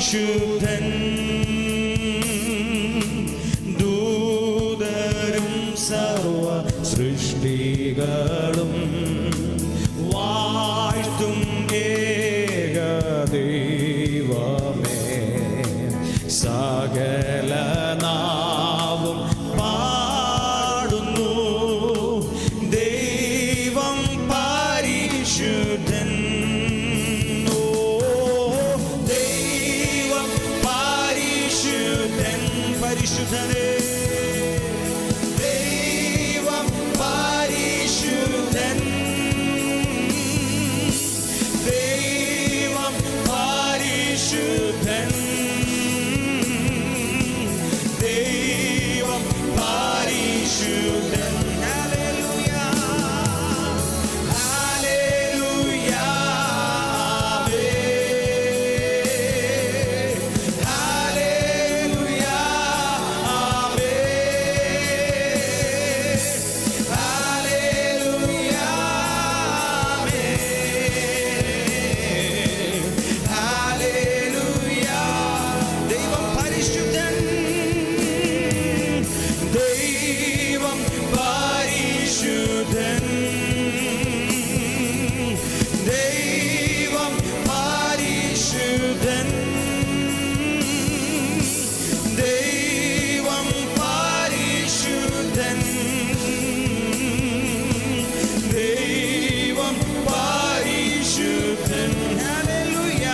പരിശുദ്ധൻ ദൂതരും സർവ സൃഷ്ടികളും വാഴ്ത്തും ഏകദൈവമേ സകല നാവും പാടുന്നു ദൈവം പരിശുദ്ധൻ ദൈവം പരിശുദ്ധൻ പരിശുദ്ധനേ ദൈവം പരിശുദ്ധൻ ദൈവം പരിശുദ്ധൻ ദൈവം പരിശുദ്ധൻ ഹല്ലേലൂയ ഹല്ലേലൂയ ഹല്ലേലൂയ ഹല്ലേലൂയ ദൈവം പരിശുദ്ധൻ ദൈവം പരിശുദ്ധൻ ദൈവം പരിശുദ്ധൻ ദൈവം പരിശുദ്ധൻ ദൈവം പരിശുദ്ധൻ ഹല്ലേലൂയ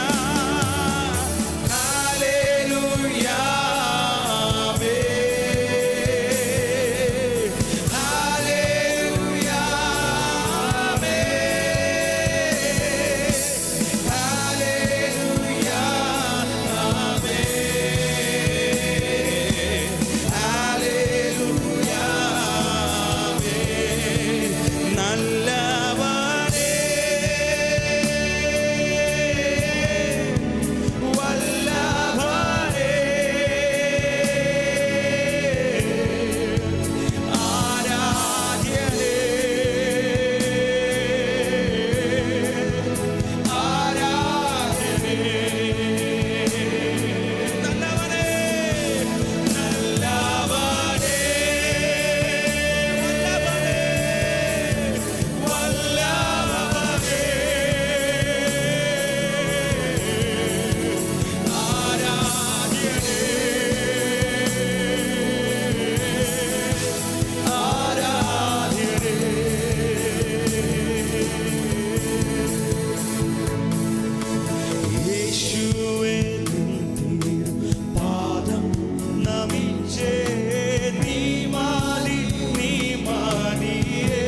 ഹല്ലേലൂയ ഹല്ലേലൂയ നല്ലവനേ വല്ലഭനേ ആരാധ്യനേ ആരാധ്യനേ നല്ലവനേ നല്ലവനേ വല്ലഭനേ യേശുവേ പാദം നമിച്ചേ നീ മതി നീ മതിയേ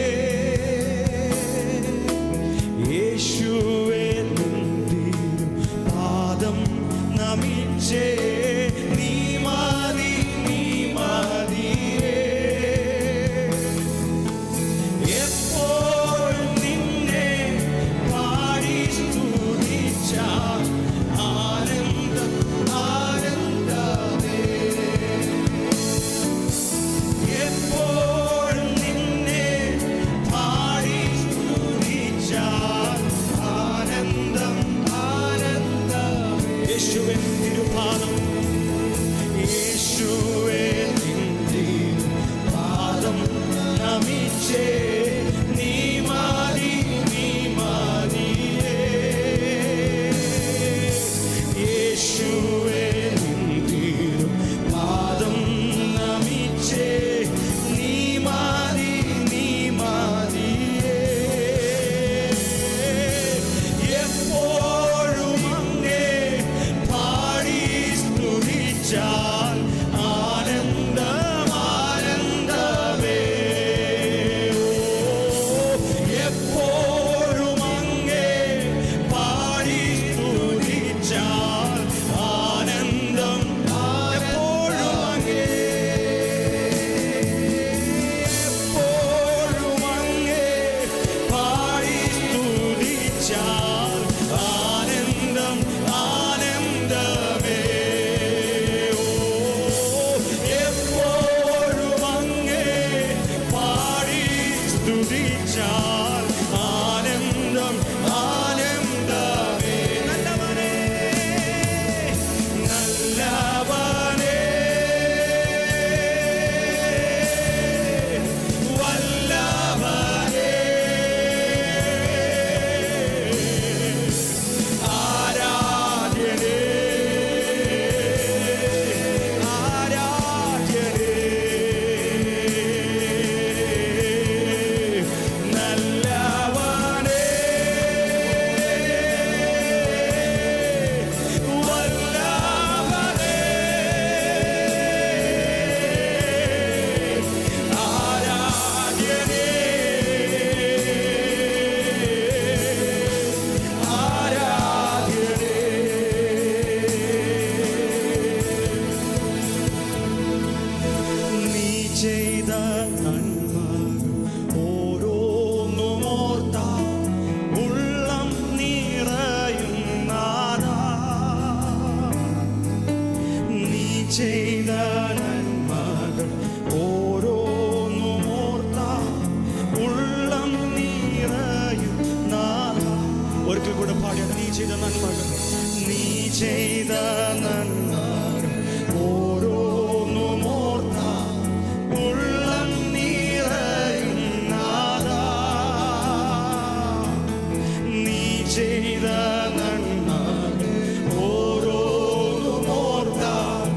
യേശുവേ പാദം നമിച്ചേ നീ മതി നീ മതിയേ എപ്പോഴും നിന്നെ പാടി സ്തുതിച്ചാൽ ആനന്ദം ആനന്ദമേ എപ്പോഴും നിന്നെ പാടി സ്തുതിച്ചാൽ ആനന്ദം ആനന്ദമേ യേശുവിൻ തിരുപാദം യേശുവേ പാദം നമിച്ചേ നീ മതി നീ മതിയേ യേശുവേ പാദം നമിച്ചേ നീ മതി നീ മതിയേ എപ്പോഴും അങ്ങേ പാടി സ്തുതിച്ചാൽ ആനന്ദം ആനന്ദമേ എപ്പോഴും അങ്ങേ പാടി സ്തുതിച്ചാൽ ആനന്ദം ചെയ്ത നന്മകൾ ഓരോന്നും ഓർത്താൽ ഉള്ളം നിറയും നാഥ. ഒരിക്കൽ കൂടെ പാടിയത് നീ ചെയ്ത നന്മകൾ, നീ ചെയ്ത നന്മകൾ ഓരോന്നും ഓർത്താൽ ഉള്ളം നിറയും നാഥ. നീ ചെയ്ത നന്മകൾ ഓരോന്നും ഓർത്താൽ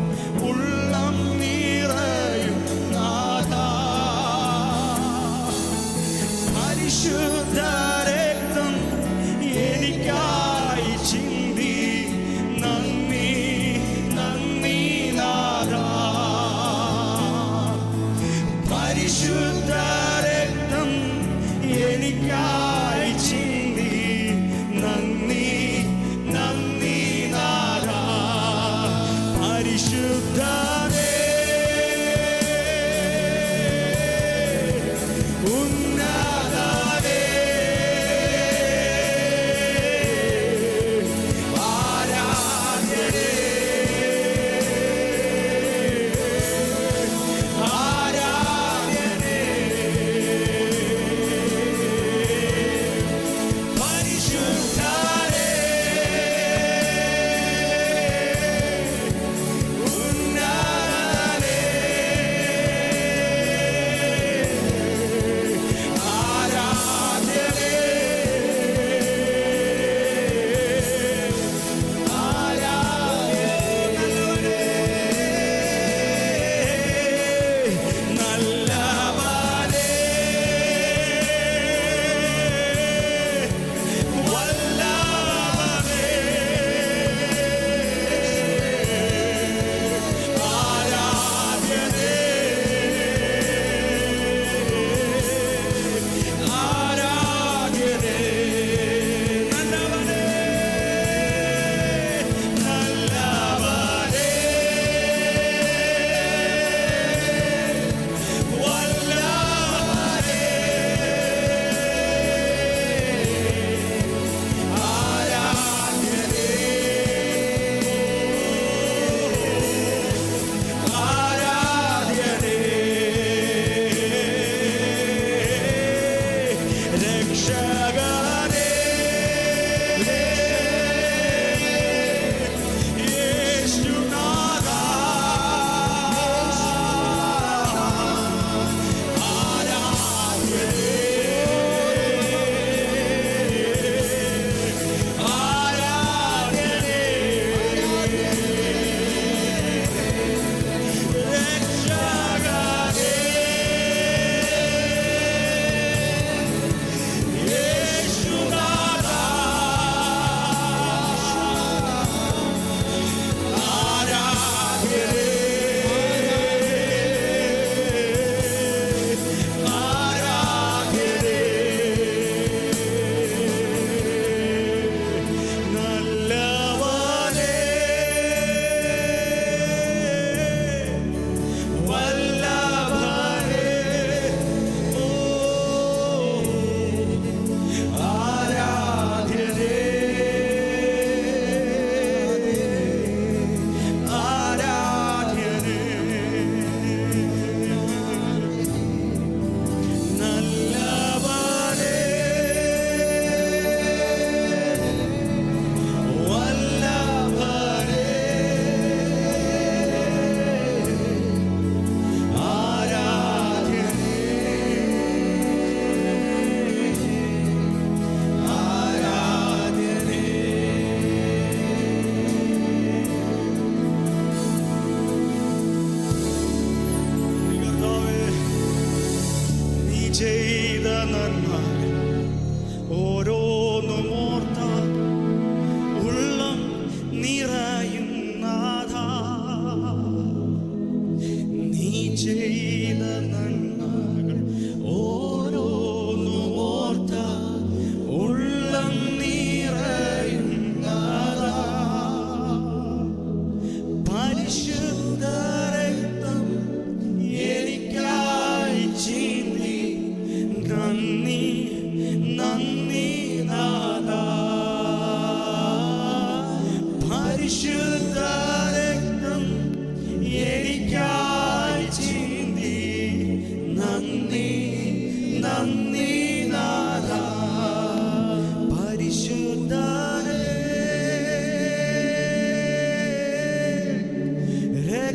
ഉള്ളം നിറയും നാഥ. പരിശുദ്ധ രക്തം എനിക്കായി ചിന്തി, നന്ദി നന്ദി നാഥ. പരിശുദ്ധ രക്തം എനിക്കായി ചിന്തി, നന്ദി നന്ദി നാഥ. പരിശുദ്ധരേ ഉന്നതരേ ആരാധ്യരേ ആരാധ്യരേ പരിശുദ്ധരേ ഉന്നതരേ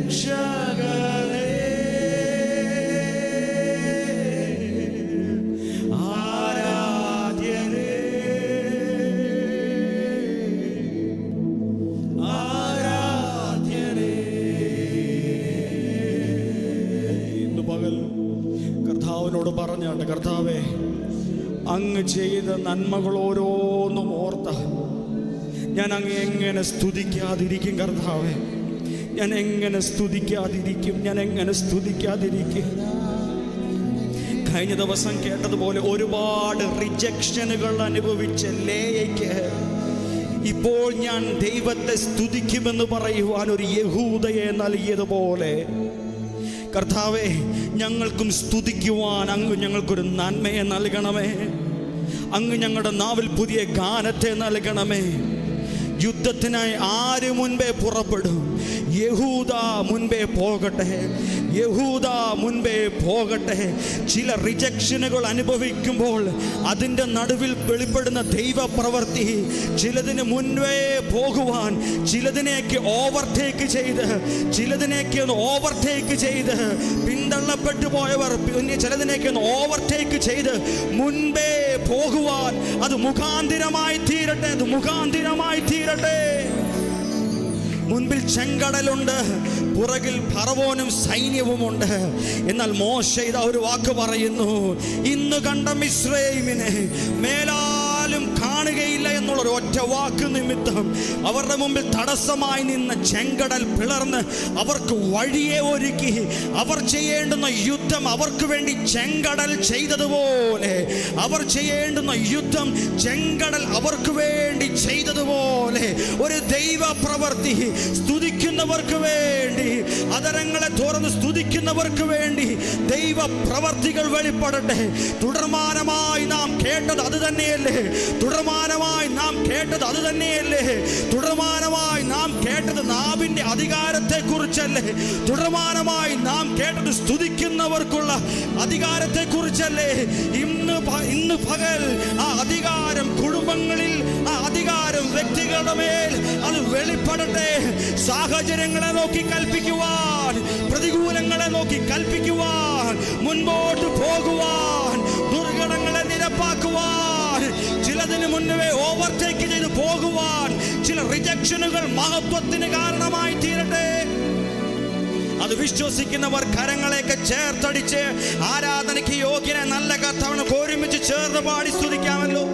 രക്ഷകനേ, ആരാധ്യനേ, ആരാധ്യനേ. ഇന്ന് പകൽ കർത്താവിനോട് പറഞ്ഞാണ്ട്, കർത്താവേ, അങ്ങ് ചെയ്ത നന്മകൾ ഓരോന്നും ഓർത്ത ഞാൻ അങ്ങ് എങ്ങനെ സ്തുതിക്കാതിരിക്കും? കർത്താവേ, ഞാൻ എങ്ങനെ സ്തുതിക്കാതിരിക്കും? ഞാൻ എങ്ങനെ സ്തുതിക്കാതിരിക്കും? കഴിഞ്ഞ ദിവസം കേട്ടതുപോലെ ഒരുപാട് റിജക്ഷനുകൾ അനുഭവിച്ച ലേയയ്ക്ക് ഇപ്പോൾ ഞാൻ ദൈവത്തെ സ്തുതിക്കുമെന്ന് പറയുവാൻ ഒരു യഹൂദയെ നൽകിയതുപോലെ കർത്താവേ, ഞങ്ങൾക്കും സ്തുതിക്കുവാൻ അങ്ങ് ഞങ്ങൾക്കൊരു നന്മയെ നൽകണമേ. അങ്ങ് ഞങ്ങളുടെ നാവിൽ പുതിയ ഗാനത്തെ നൽകണമേ. യുദ്ധത്തിനായി ആര് മുൻപേ പുറപ്പെടും? യഹൂദ മുൻപേ പോകട്ടെ, യഹൂദ മുൻപേ പോകട്ടെ. ചില റിജക്ഷനുകൾ അനുഭവിക്കുമ്പോൾ അതിൻ്റെ നടുവിൽ വെളിപ്പെടുന്ന ദൈവപ്രവൃത്തി ചിലതിന് മുൻപേ പോകുവാൻ, ചിലതിനേക്ക് ഓവർടേക്ക് ചെയ്ത് പിന്തള്ളപ്പെട്ടു പോയവർ ചിലതിനേക്ക് ഓവർടേക്ക് ചെയ്ത് മുൻപേ പോകുവാൻ അത് മുഖാന്തിരമായി തീരട്ടെ, അത് മുഖാന്തിരമായി തീരട്ടെ. മുൻപിൽ ചെങ്കടലുണ്ട്, പുറകിൽ ഫറവോനും സൈന്യവുമുണ്ട്. എന്നാൽ മോശെ ഇതാ ഒരു വാക്ക് പറയുന്നു, ഇന്ന് കണ്ട മിസ്രയീമിനെ മേലാലും കാണുകയില്ല എന്നുള്ളൊരു ഒറ്റ വാക്ക് നിമിത്തം അവരുടെ മുമ്പിൽ തടസ്സമായി നിന്ന ചെങ്കടൽ പിളർന്ന് അവർക്ക് വഴിയെ ഒരുക്കി. അവർ ചെയ്യേണ്ടുന്ന യുദ്ധം അവർക്ക് വേണ്ടി ചെങ്കടൽ ചെയ്തതുപോലെ, അവർ ചെയ്യേണ്ടുന്ന യുദ്ധം ചെങ്കടൽ അവർക്ക് വേണ്ടി ചെയ്തതുപോലെ ഒരു ദൈവ പ്രവൃത്തി സ്തുതിക്കുന്നവർക്ക് വേണ്ടി, അതരങ്ങളെ തുറന്ന് സ്തുതിക്കുന്നവർക്ക് വേണ്ടി ദൈവ പ്രവർത്തികൾ വെളിപ്പെടട്ടെ. തുടർമാനമായി നാം കേട്ടത് അത് തന്നെയല്ലേ? തുടർമാനമായി നാം കേട്ടത് അത് തന്നെയല്ലേ? തുടർമാനമായി നാം കേട്ടത് നാവിൻ്റെ അധികാരത്തെ കുറിച്ചല്ലേ? തുടർമാനമായി നാം കേട്ടത് സ്തുതിക്കുന്നവർക്കുള്ള അധികാരത്തെ കുറിച്ചല്ലേ? ഇന്ന് പകൽ ആ അധികാരം കുടുംബങ്ങളിൽ, ആ അധികാരം വ്യക്തികളുടെ മേൽ അത് വെളിപ്പെടട്ടെ. സാഹചര്യങ്ങളെ നോക്കി കൽപ്പിക്കുവാൻ, പ്രതികൂലങ്ങളെ നോക്കി കൽപ്പിക്കുവാൻ, മുൻപോട്ട് പോകുവാൻ, ദുർഘടങ്ങളെ നിരപ്പാക്കുവാൻ, ചിലതിന് മുന്നേ ഓവർടേക്ക് ചെയ്ത് പോകുവാൻ, ചില റിജക്ഷനുകൾ മഹത്വത്തിന് കാരണമായി തീരട്ടെ. അത് വിശ്വസിക്കുന്നവർ കരങ്ങളെയൊക്കെ ചേർത്തടിച്ച് ആരാധനയ്ക്ക് യോഗ്യനെ നല്ല കർത്താവിനെ ഒരുമിച്ച് ചേർന്ന് പാടി സ്തുതിക്കാമല്ലോ.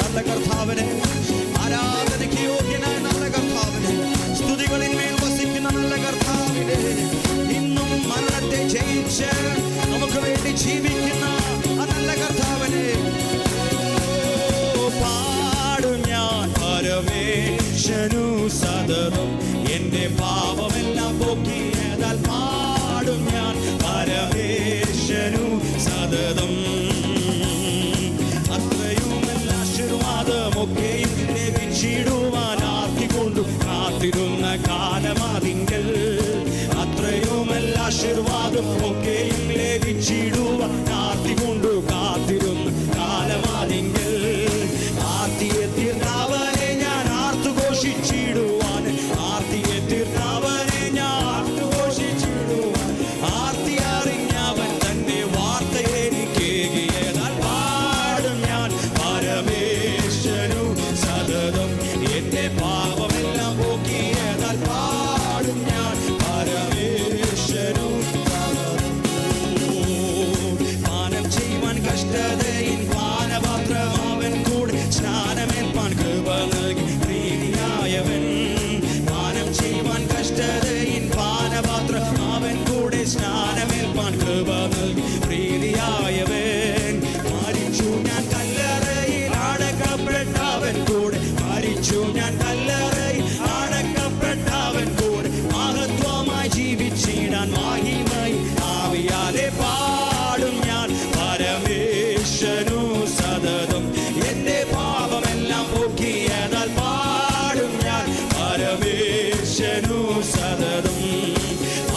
നല്ല കർത്താവിനെ, ആരാധനയ്ക്ക് യോഗ്യനായ നല്ല കർത്താവിനെ, സ്തുതികളിന്മേൽ വസിക്കുന്ന നല്ല കർത്താവിനെ, ഇന്നും മരണത്തെ ജയിച്ച് നമുക്ക് വേണ്ടി ജീവിക്കുന്ന ആ നല്ല കർത്താവിനെ പാടും ഞാൻ. പരമേശ്വരനു സദതം എൻ്റെ പാപമെല്ലാം പോക്കിയതാൽ പാടും ഞാൻ. പരമേശ്വരനു സദതം ഒക്കെയും ലഭിച്ചിടുവാൻ ആർത്തിക്കൊണ്ടു കാത്തിരുന്ന കാലമതിങ്കൽ, അത്രയുമല്ല ആശീർവാദം ഒക്കെയും ലഭിച്ചിടുവാൻ ആർത്തിക്കൊണ്ടു കാത്തിരുന്ന കാലമതിങ്കൽ, ആർത്തിയെ തീർന്നവനെ ഞാൻ ആർത്തുഘോഷിച്ചിടുവാൻ, ആർത്തിയെ തീർന്നവനെ ഞാൻ ആർത്തുഘോഷിച്ചിടുവാൻ, ആർത്തി അറിഞ്ഞവൻ തന്റെ വാർത്ത എനിക്കേകിയതാൽ പാടും ഞാൻ. പരമേശ്വരനു സദതം എന്റെ പാപമെല്ലാം പോക്കിയതാൽ പാടും ഞാൻ. പരമേശ്വരനു പാനം ചെയ്യുവാൻ കഷ്ടതയിൻ പാനപാത്രം അവൻ കൂടെ സ്നാനമേൽപ്പാൻ കൃപ നൽകി പ്രീതിയായവൻ. പാനം ചെയ്യുവാൻ കഷ്ടതയിൻ പാനപാത്രം അവൻ കൂടെ സ്നാനമേൽപ്പാൻ കൃപ നൽകി പ്രീതിയായവൻ. മരിച്ചു ഞാൻ കല്ലറയിൽ അടക്കപ്പെട്ടവൻ കൂടെ, മരിച്ചു ഞാൻ കല്ലറയിൽ അടക്കപ്പെട്ടവൻ കൂടെ, മഹത്വമായി ജീവിച്ചിടാൻ മഹിമയിൽ ആവിയാലെ പാടും ഞാൻ. പരമേശ്വരനു സദതം എന്റെ പാപമെല്ലാം പോക്കിയതാൽ പാടും ഞാൻ. പരമേശ്വരനു സദതം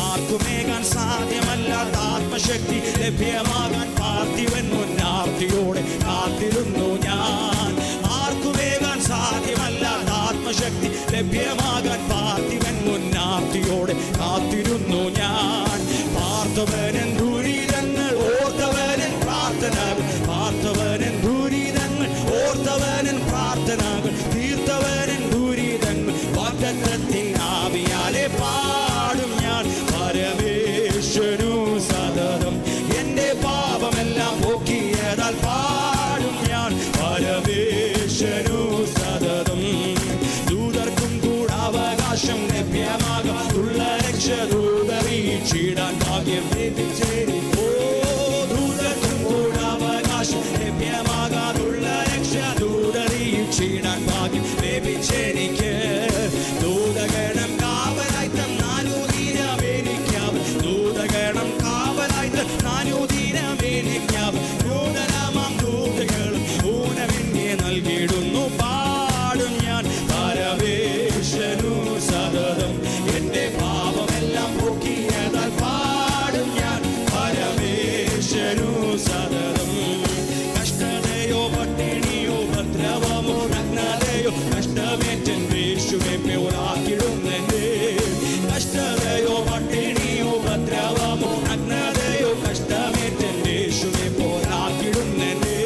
ആർക്കുമേകാൻ സാധ്യമല്ലാത്ത ആത്മശക്തി ലഭ്യമാകാൻ പാർത്ഥിവൻ മുന്നാർത്തിയോടെ കാത്തിരുന്നു ഞാൻ. ആർക്കുമേകാൻ സാധ്യമല്ലാത്ത ആത്മശക്തി ലഭ്യമാകാൻ പാർത്ഥിവൻ മുന്നാർത്തിയോടെ കാത്തിരുന്നു ഞാൻ. പാർത്ഥവനൻ ദുരിതങ്ങൾ ഓർത്തവനൻ പ്രാർത്ഥനകൾ, പാർത്ഥവനൻ ദുരിതങ്ങൾ ഓർത്തവനൻ പ്രാർത്ഥനകൾ, തീർത്തവനൻ ദുരിതങ്ങൾ വാഗ്ദത്തത്തിൻ ആവിയാലെ പാടും ഞാൻ. പരമേശ്വരനു സതതം എന്റെ പാപമെല്ലാം പോക്കിയതാൽ പാടും ഞാൻ. പരമേശ്വരനു സതതം ദൂതർക്കും കൂടാവകാശം ലഭ്യമാകാതുള്ള രക്ഷദൂതറിയിച്ചിടാൻ ഭാഗ്യം ലഭിച്ചേരിപ്പോ. ദൂതർക്കും കൂടാവകാശം ലഭ്യമാകാതുള്ള രക്ഷദൂതറിയിച്ചിടാൻ ഭാഗ്യം ലഭിച്ചെനിക്ക്. ദൂതഗണം കാവലായി തന്നാലു ദിനമേനിക്കാവ്, ദൂതഗണം കാവലായി തന്നാലു ദിനമേനിക്കാവ്. നൂതനമാം ദൂതകളും ഊനമെന്നെ നൽകിയിടുന്നു പാടും ഞാൻ. പരമേശ്വരനു സതതം എന്റെ പാപമെല്ലാം പോക്കിയതാൽ പാടും ഞാൻ. പരമേശ്വരനു സതതം കഷ്ടതയോ പട്ടിണിയോ ഉപദ്രവമോ നഗ്നതയോ കഷ്ടമേറ്റൻ യേശുവെ പോരാക്കിടുന്നെന്റെ. കഷ്ടതയോ പട്ടിണിയോ ഉപദ്രവമോ നഗ്നതയോ കഷ്ടമേറ്റൻ യേശുവെ പോരാക്കിടുന്നെന്റെ.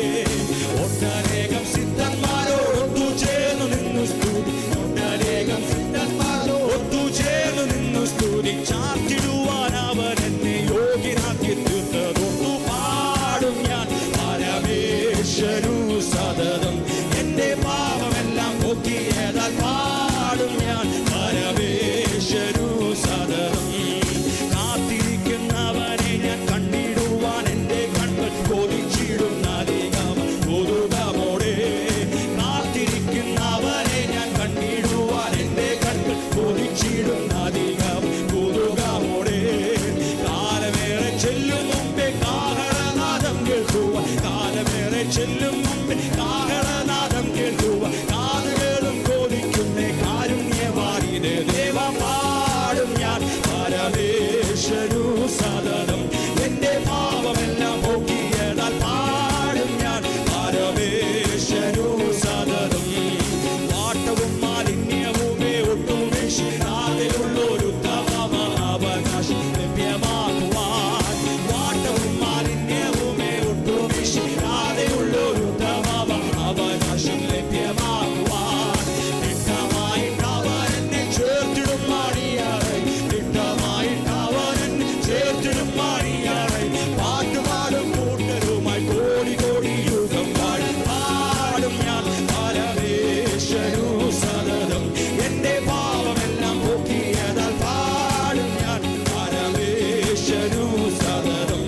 ഒട്ടനേകം സിദ്ധന്മാരോടൊത്തു ചേർന്നു നിന്നു സ്തുതി, ഒട്ടനേകം സിദ്ധന്മാരോടൊത്തു ചേർന്നു നിന്നു സ്തുതി ചാർത്തിടുവാൻ അവൻ എന്നെ യോഗ്യനാക്കി തീർത്തതൊത്തു പാടും ഞാൻ. പരമേശ്വരനു സതതം എന്റെ പാപമെല്ലാം പോക്കിയതാൽ പാടും ഞാൻ. പരമേശ്വരനു സതതം കാത്തിരിക്കുന്നവനെ ഞാൻ കണ്ടിടുവാൻ എന്റെ കണ്കൾ കൊതിച്ചിടുന്നധികം കൊതുകമോടെ. കാത്തിരിക്കുന്നവനെ ഞാൻ കണ്ടിടുവാൻ എന്റെ കണ്കൾ കൊതിച്ചിടുന്നധികം കൊതുകമോടെ. കാലമേറെ ചെല്ലും മുമ്പേ കാഹളനാദം കേൾക്കുവാൻ, കാലമേറെ ചെല്ലും മുമ്പേ കാഹളനാദം കേൾക്കുവാൻ കാതുകളും കോതിക്കുന്നേ കാരുണ്യവാരിനെ ദേവ പാടും ഞാൻ. പരമേശ്വരനു സതതം എന്റെ പാപമെല്ലാം പോക്കിയതാൽ പാടും ഞാൻ. പരമേശ്വരനു സതതം വാട്ടവും മാലിന്യവുമേ ഒട്ടുമേശിരാതെയുള്ളൊരു അവകാശം ലഭ്യമാക്കുവാൻ. വാട്ടവും മാലിന്യവുമേ ഒട്ടുമേശിരാതെയുള്ളൊരു അവകാശം ലഭ്യമാക്കുവാൻ. വ്യക്തമായിട്ട് അവൻ എന്നെ ചേർത്തിടും മാടിയാറെ, വ്യക്തമായിട്ട് അവൻ എന്നെ ചേർത്തിടും മാടിയാറെ. പാട്ടുപാടും കൂട്ടരുമായി കോടി കോടി യുഗം പാടും ഞാൻ. പരമേശ്വരനു സതതം എന്റെ പാപമെല്ലാം പോക്കിയതാൽ പാടും ഞാൻ. പരമേശ്വരനു സതതം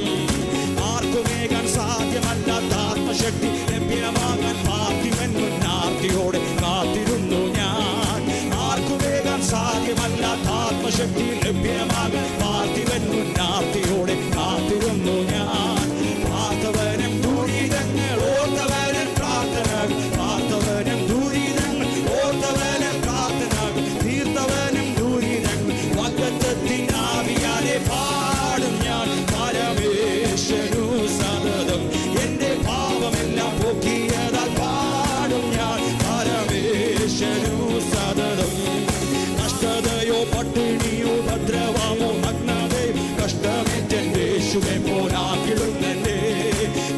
ആർക്കുമേകാൻ സാധ്യമല്ലാത്ത ആത്മശക്തി ലഭ്യമാകാൻ പാർത്ഥിവൻ മുന്നാർത്തിയോടെ കാത്തിരുന്നു ഞാൻ. ആർക്കുമേകാൻ സാധ്യമല്ലാത്ത ആത്മശക്തി ലഭ്യമാകാൻ പാർത്ഥിവൻ മുന്നാർത്തിയോടെ കാത്തിരുന്നു ഞാൻ. പാർത്ഥവനും ദുരിതങ്ങൾ ഓർത്തവനും പ്രാർത്ഥനകൾ, പാർത്ഥവനും ദുരിതങ്ങൾ ഓർത്തവനും പ്രാർത്ഥനകൾ, തീർത്തവനും ദുരിതങ്ങൾ വാഗ്ദത്തത്തിൻ ആവിയാലെ പാടും ഞാൻ. പരമേശ്വരനു സതതം എന്റെ പാപമെല്ലാം പോക്കിയതാൽ പാടും ഞാൻ. പരമേശ്വരനു സതതം കഷ്ടതയോ പട്ടിണിയോ ഉപദ്രവമോ നഗ്നതയോ കഷ്ടമേറ്റെന്റെ യേശുവെ പോരാക്കിടുന്നെന്റെ.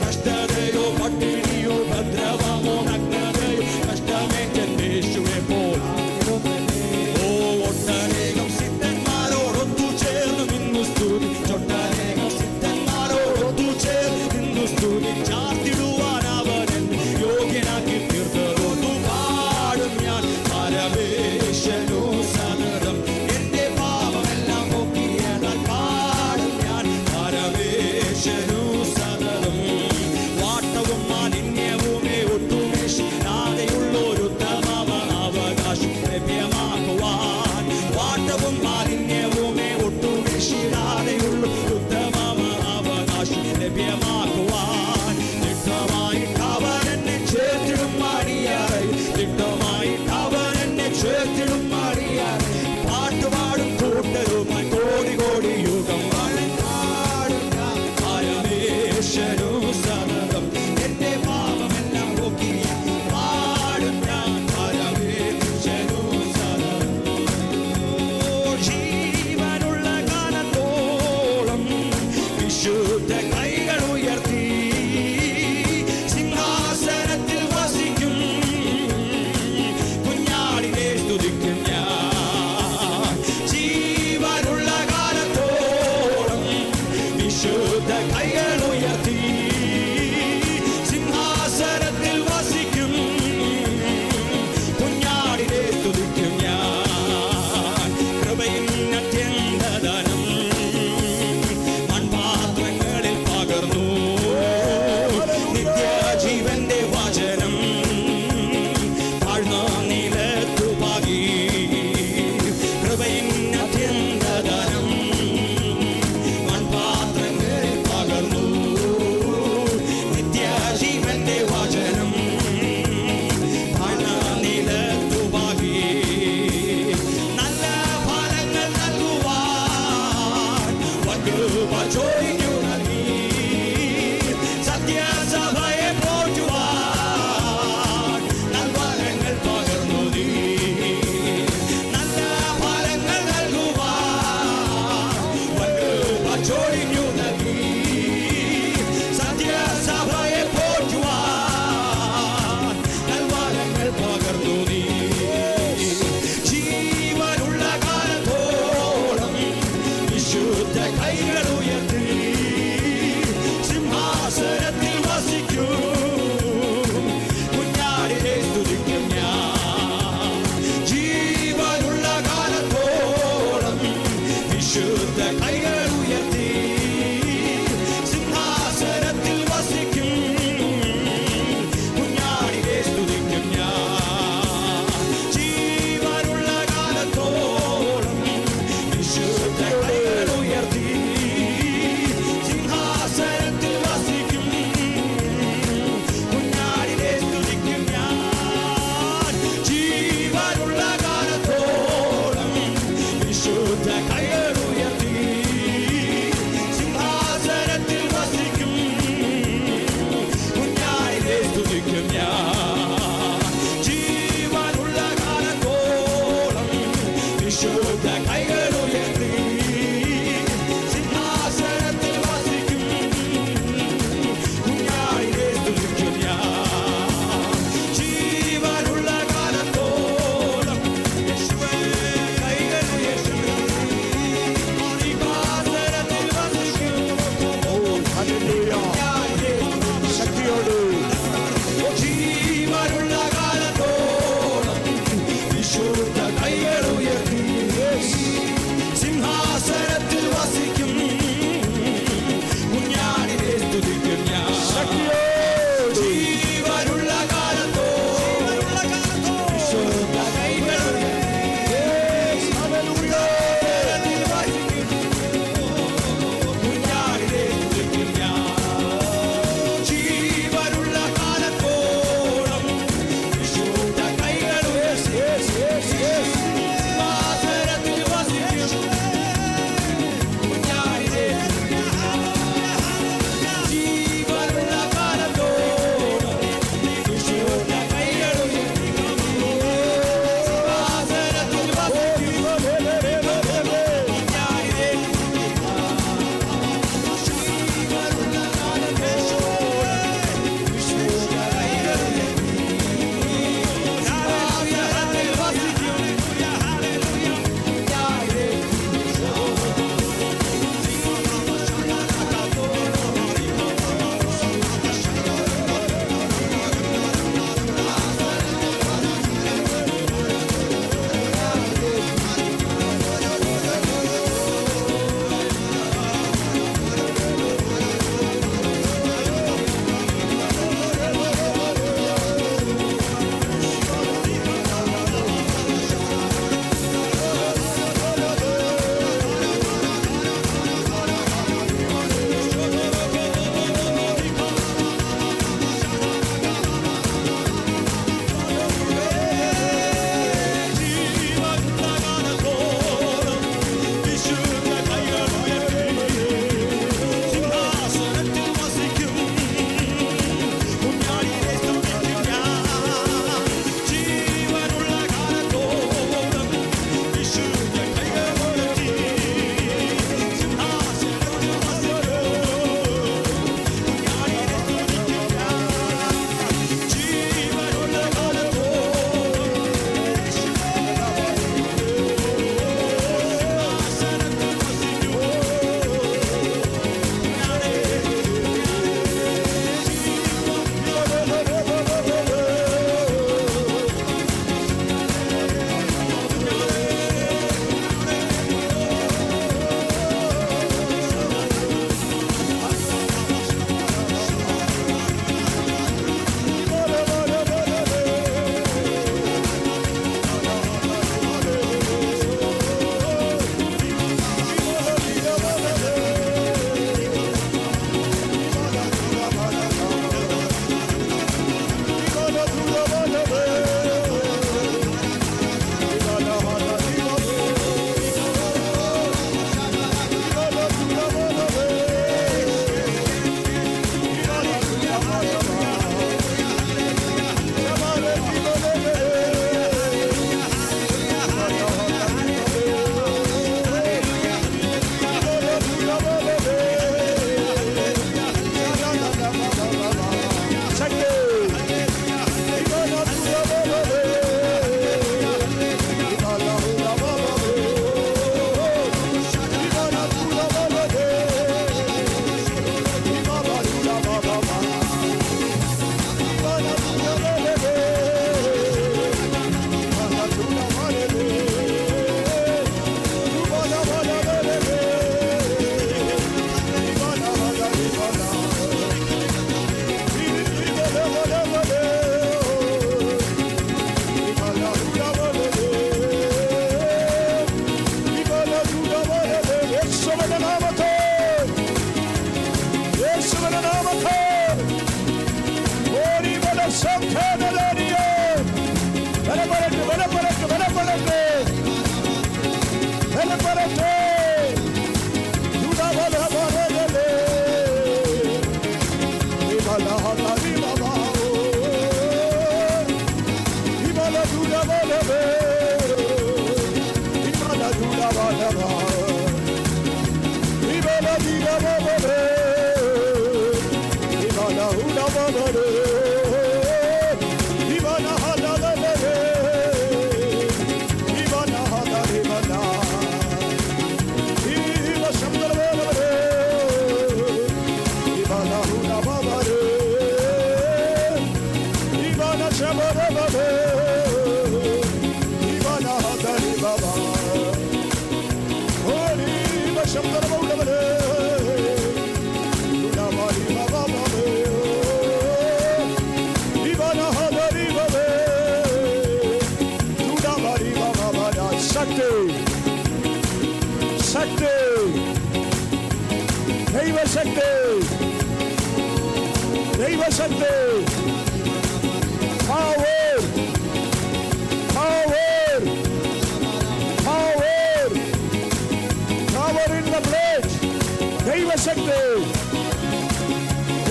കഷ്ടതയോ പട്ടിണിയോ ഉപദ്രവമോ നഗ്നതയോ കഷ്ടമേറ്റെന്റെ യേശുവെ പോരാക്കിടുന്നെന്റെ. ഓ ഒട്ടനേകം സിദ്ധന്മാരോടൊത്തു ചേർന്നു നിന്നു സ്തുതി, ഒട്ടനേകം സിദ്ധന്മാരോടൊത്തു ചേർന്നു നിന്നു സ്തുതി ചാർത്തിടുവാൻ അവൻ എന്നെ യോഗ്യനാക്കി തീർത്തതൊത്തു പാടും ഞാൻ. പരമേശ്വരനു സതതം എന്റെ പാപമെല്ലാം പോക്കിയതാൽ പാടും ഞാൻ. പരമേശ്വരനു വിശുദ്ധ കൈകൾ ഉയർത്തി സിംഹാസനത്തിൽ വസിക്കും കുഞ്ഞാടിനെ സ്തുതിക്കും ഞാൻ ജീവനുള്ള കാലത്തോളം വിശുദ്ധ കൈകൾ ഉയർത്തി സിംഹാസനത്തിൽ വസിക്കും കുഞ്ഞാടിനെ സ്തുതിക്കും ഞാൻ കൃപയിൻ അത്യന്തധനം മൺപാത്രങ്ങളിൽ പകർന്നു നിത്യജീവന്റെ വചനം താഴ്ന്ന നിലത്തു പാകി കൃപയിൻ അത്യന്തധനം മൺപാത്രങ്ങളിൽ പകർന്നു നിത്യജീവന്റെ വചനം താഴ്ന്ന നിലത്തു പാകി നല്ല ഫലങ്ങൾ നൽകുവാൻ വകൃപ ചോദിക്കു നൽകി സത്യസഭയെ പോറ്റുവാൻ നൽഫലങ്ങൾ പകർന്നു നീ നല്ല ഫലങ്ങൾ നൽകുവാൻ വകൃപ ചോദിക്കു നൽകി സത്യസഭയെ പോറ്റുവാൻ നൽഫലങ്ങൾ പകർന്നു നീ ജീവനുള്ള കാലത്തോളം വിശുദ്ധ കൈകൾ ഉയർത്തി സിംഹാസനത്തിൽ വസിക്കൂ കുഞ്ഞാടിനെ സ്തുതിക്കും ഞാൻ ജീവനുള്ള കാലത്തോളം വിശുദ്ധ കൈകൾ ഉയർത്തി സിംഹാസനത്തിൽ വസിക്കും കുഞ്ഞാടിനെ സ്തുതിക്കും ഞാൻ ജീവനുള്ള കാലത്തോളം വിശുദ്ധ കൈകൾ ഉയർത്തി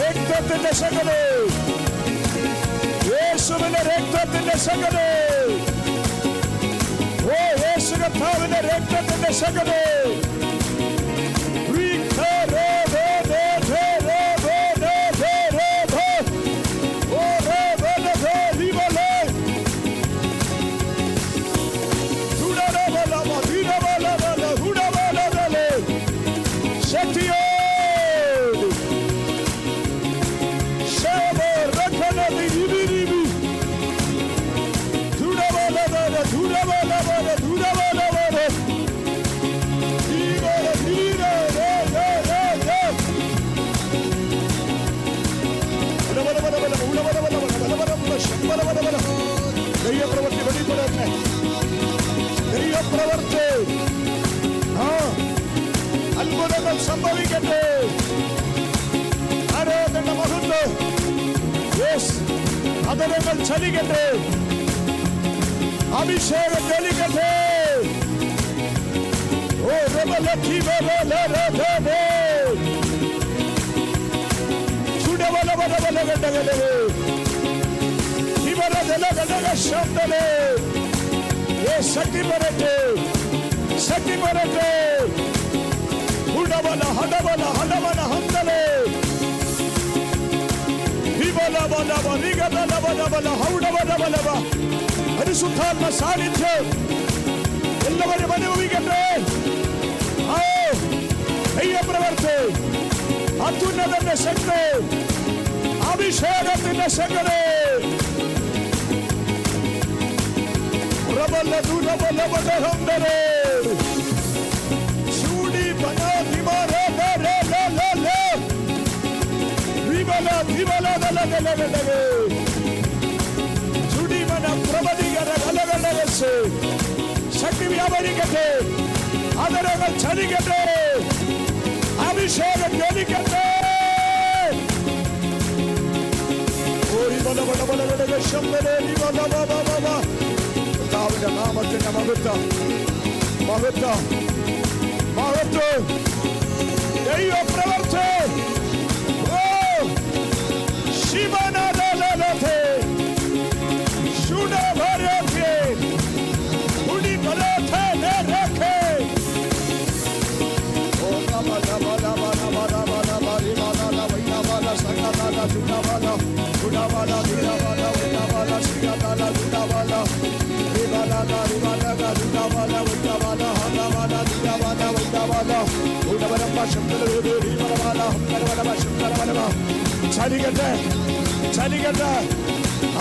രക്തത്തിന്റെ ശക്തി, യേശുവിന്റെ രക്തത്തിന്റെ ശക്തി, ഓ യേശു കർത്താവിന്റെ രക്തത്തിന്റെ ശക്തി. ദൈവപ്രവൃത്തി വെളിപ്പെടട്ടെ, ദൈവപ്രവൃത്തി, അത്ഭുതങ്ങൾ സംഭവിക്കട്ടെ. ആരാധന മഹത്വം, അതരങ്ങൾ ചലിക്കട്ടെ, അഭിഷേകം ചലിക്കട്ടെ. ഓ രബലക്കി ബലരദേ ചുടവലവലവലഗഡഗലേ ശബ്ദലേ. ശക്തി വരട്ടെ, ശക്തി വരട്ടെ. ഉടവല ഹടവല ഹടവല ഹന്തലേ വിവലവലവ നിഗതലവലവല ഹൗഡവലവലവ. പരിശുദ്ധാത്മ സാന്നിധ്യം എല്ലാവരും അനുഭവിക്കട്ടെ. ദൈവപ്രവൃത്തി, അത്യുന്നതന്റെ ശക്തി, അഭിഷേകത്തിന്റെ ശക്തി. ശക്തി വ്യാപരിക്കട്ടെ, അതരങ്ങൾ ചലിക്കട്ടെ, അഭിഷേകം ജ്വലിക്കട്ടെ. കർത്താവിന്റെ നാമത്തിന്റെ മഹത്വം, മഹത്വം, മഹത്വം. ദൈവപ്രവൃത്തി, ശിവനാദലേ ശുഡഭരേ ഉടിപലേ രഖേ. ഓ നമഃ നമഃ നമഃ നമഃ നമഃ നമഃ വൈനവല സംഗതല ചുഡവല ചുഡവല ദിനവല വൈനവല സിഗതല ചുഡവല ദിവല ദിവല ചുഡവല വൈനവല ഹനവല ദിവല വൈനവല ഉടവലം ശബ്ദലേ ദിവല ഹംകരവല ശബ്ദലവല. ചലിക്കട്ടെ, ചലിക്കട്ടെ,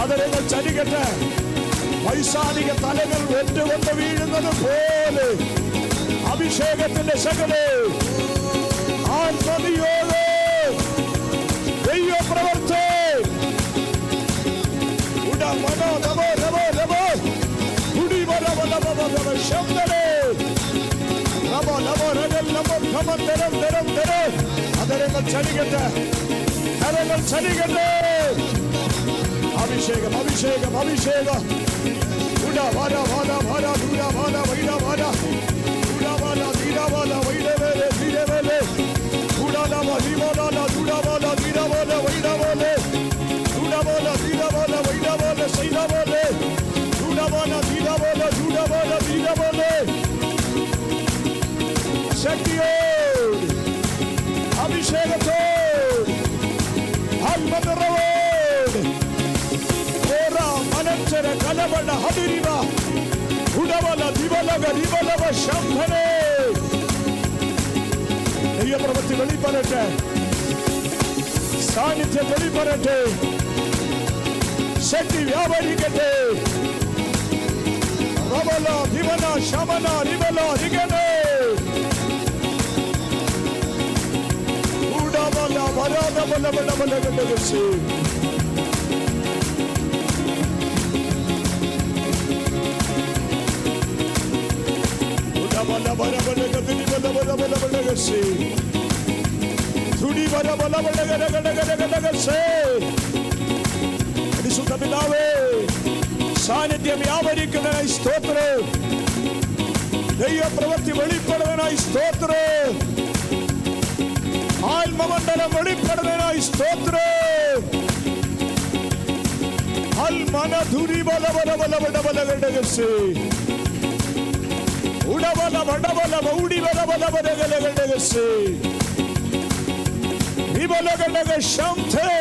അതരങ്ങൾ ചലിക്കട്ടെ. വൈശാലിക തലകൾ വെട്ടുകൊണ്ട് വീഴുന്നത് പോലെ അഭിഷേകത്തിന്റെ ശക്തി, ആത്മനിയോഗം, ദൈവപ്രവൃത്തി. അതരങ്ങൾ ചലിക്കട്ടെ, കരങ്ങൾ ചലിക്കട്ടെ. അഭിഷേകം, അഭിഷേകം, അഭിഷേകം. ഉടവാല വാല വാല ദൂരവാല വൈരവാല ഉടവാല ധീരവാല വൈരവേലെ ധീരവേലെ ഉടവാല ധീരവാല ദൂരവാല ധീരവാല വൈരവാലെ ഉടവാല ധീരവാല വൈരവാല സൈരവാലെ ഉടവാല ധീരവാല ദൂരവാല ധീരവാലെ. ശക്തിയോട് അഭിഷേകത്തോട് ആത്മനിറവോട് ഓരാ മനച്ചര കലവട ഹദിരിവ ഉടവല ദിവലക ദിവലവ ശംഭനേ ദൈവപ്രവൃത്തി വെളിപ്പെടട്ടെ, സാന്നിധ്യം വെളിപ്പെടട്ടെ, ശക്തി വ്യാപരിക്കട്ടെ. റവല ദിവന ശമന റിവല റിഗനേ ഉടവല വരാദ ബല ബല ബല ഗണ്ടഗസി ഉടവല വര ബല ഗദി ബല ബല ബല ഗണ്ടഗസി തുടി വര ബല ബല ഗന ഗന ഗന ഗണ്ടഗസി. പരിശുദ്ധ പിതാവേ, സാന്നിധ്യം വ്യാപരിക്കുന്നതിനായി സ്തോത്രം, ദൈവപ്രവൃത്തി വെളിപ്പെടുന്നതിനായി സ്തോത്രം, ആത്മമണ്ഡലം വെളിപ്പെടുന്നതിനായി സ്തോത്രം. അൽമന ദുരി ബല ബല ബല ബല ബല ഗണ്ടഗസി ഉടബല വടബല വൗടി ബല ബല ബല ഗല ഗണ്ടഗസി വിബല ഗണ്ടഗ ശംഥേ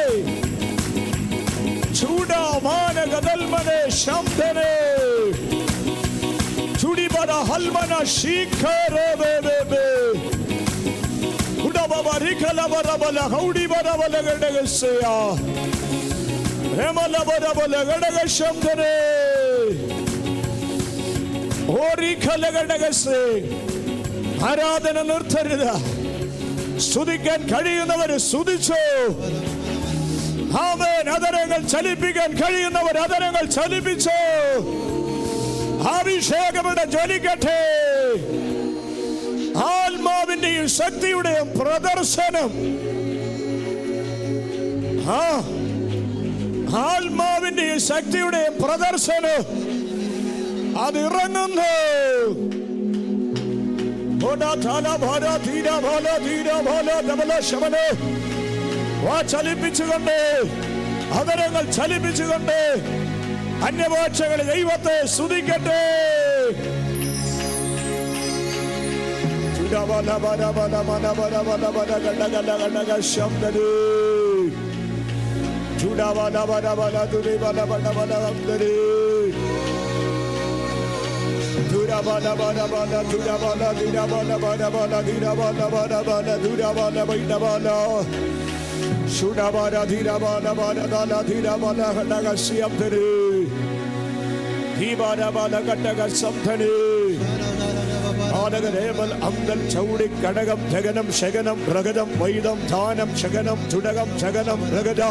ചൂടാമാന ഗദൽമനെ ശംഥനെ ചുടിബല ഹൽമന ശീഖരേ ബേ ബേ ബേ ഉടബബ റിഖല ബല ബല ഹൗടി ബല ബല ഗണ്ടഗസിയാ രമല ബല ബല ഗണ്ടഗ ശംഥനെ ഓരിഖല ഗണ്ടഗസി. ആരാധന നിർത്തരുത്. സ്തുതിക്കാൻ കഴിയുന്നവർ സ്തുതിച്ചു. ആമേൻ. അതരങ്ങൾ ചലിപ്പിക്കാൻ കഴിയുന്നവർ അതരങ്ങൾ ചലിപ്പിച്ചു. അഭിഷേകമിടെ ജ്വലിക്കട്ടെ. ആത്മാവിന്റെയും ശക്തിയുടെയും പ്രദർശനം, ആത്മാവിന്റെയും ശക്തിയുടെയും പ്രദർശനം അതിറങ്ങുന്നു. ചലിപ്പിച്ചുകൊണ്ട് അതരങ്ങൾ ചലിപ്പിച്ചുകൊണ്ട് അന്യഭാഷകളിൽ ദൈവത്തെ സ്തുതിക്കട്ടെ. ചൗടി കടകം ജഗനം ശകനം പ്രഗതം വൈദം ധാനം ശകനം ചുടകം ശകനം പ്രഗത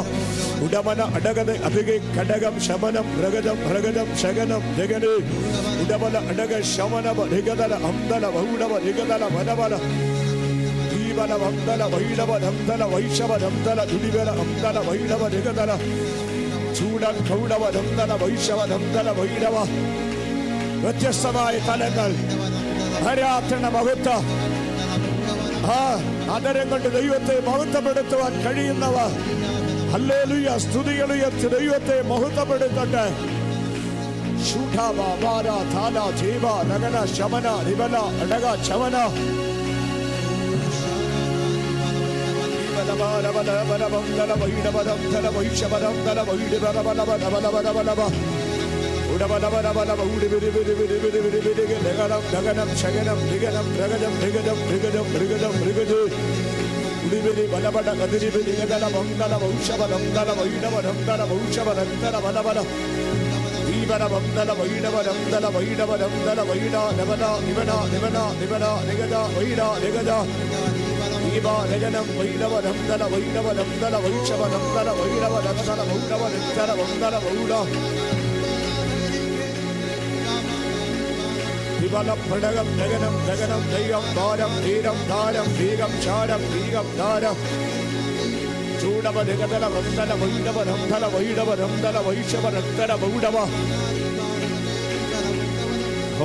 ഉടമന അടകത അധികെ കടകം ശമനം പ്രഗതം പ്രഗതം ശകനം ജഗന് ഉടമല അടക ശമനവ നിഗതല അന്തല വൗഡവ നിഗതല വനവല ദീപല വന്തല വൈഡവ നന്തല വൈഷവ നന്തല ദുടിവല അന്തല വൈഡവ നിഗതല ചൂടൻ കൗഡവ നന്തല വൈഷവ നന്തല വൈഡവ. വ്യത്യസ്തമായ തലങ്ങൾ, ആരാധന മഹത്വം, അതരം കൊണ്ട് ദൈവത്തെ മഹത്വപ്പെടുത്തുവാൻ കഴിയുന്നവ. ഹല്ലേലൂയ. സ്തുതികളുയർത്തി ദൈവത്തെ മഹത്വപ്പെടുത്തട്ടെ. ശുഠാവ വാര താല ജീവ നഗന ശമന നിബല അടക ശമന ഘടകം ജഗനം ജഗനം ദൈവം ധാരം ധീരം ധാരം ഭീകം ചാരം ഭീകം ധാരം ചൂടവ നിഗതല വന്ദന വൈഡവ നന്ദല വൈഡവ നന്ദല വൈഷവ നന്ദന വൗഡവ.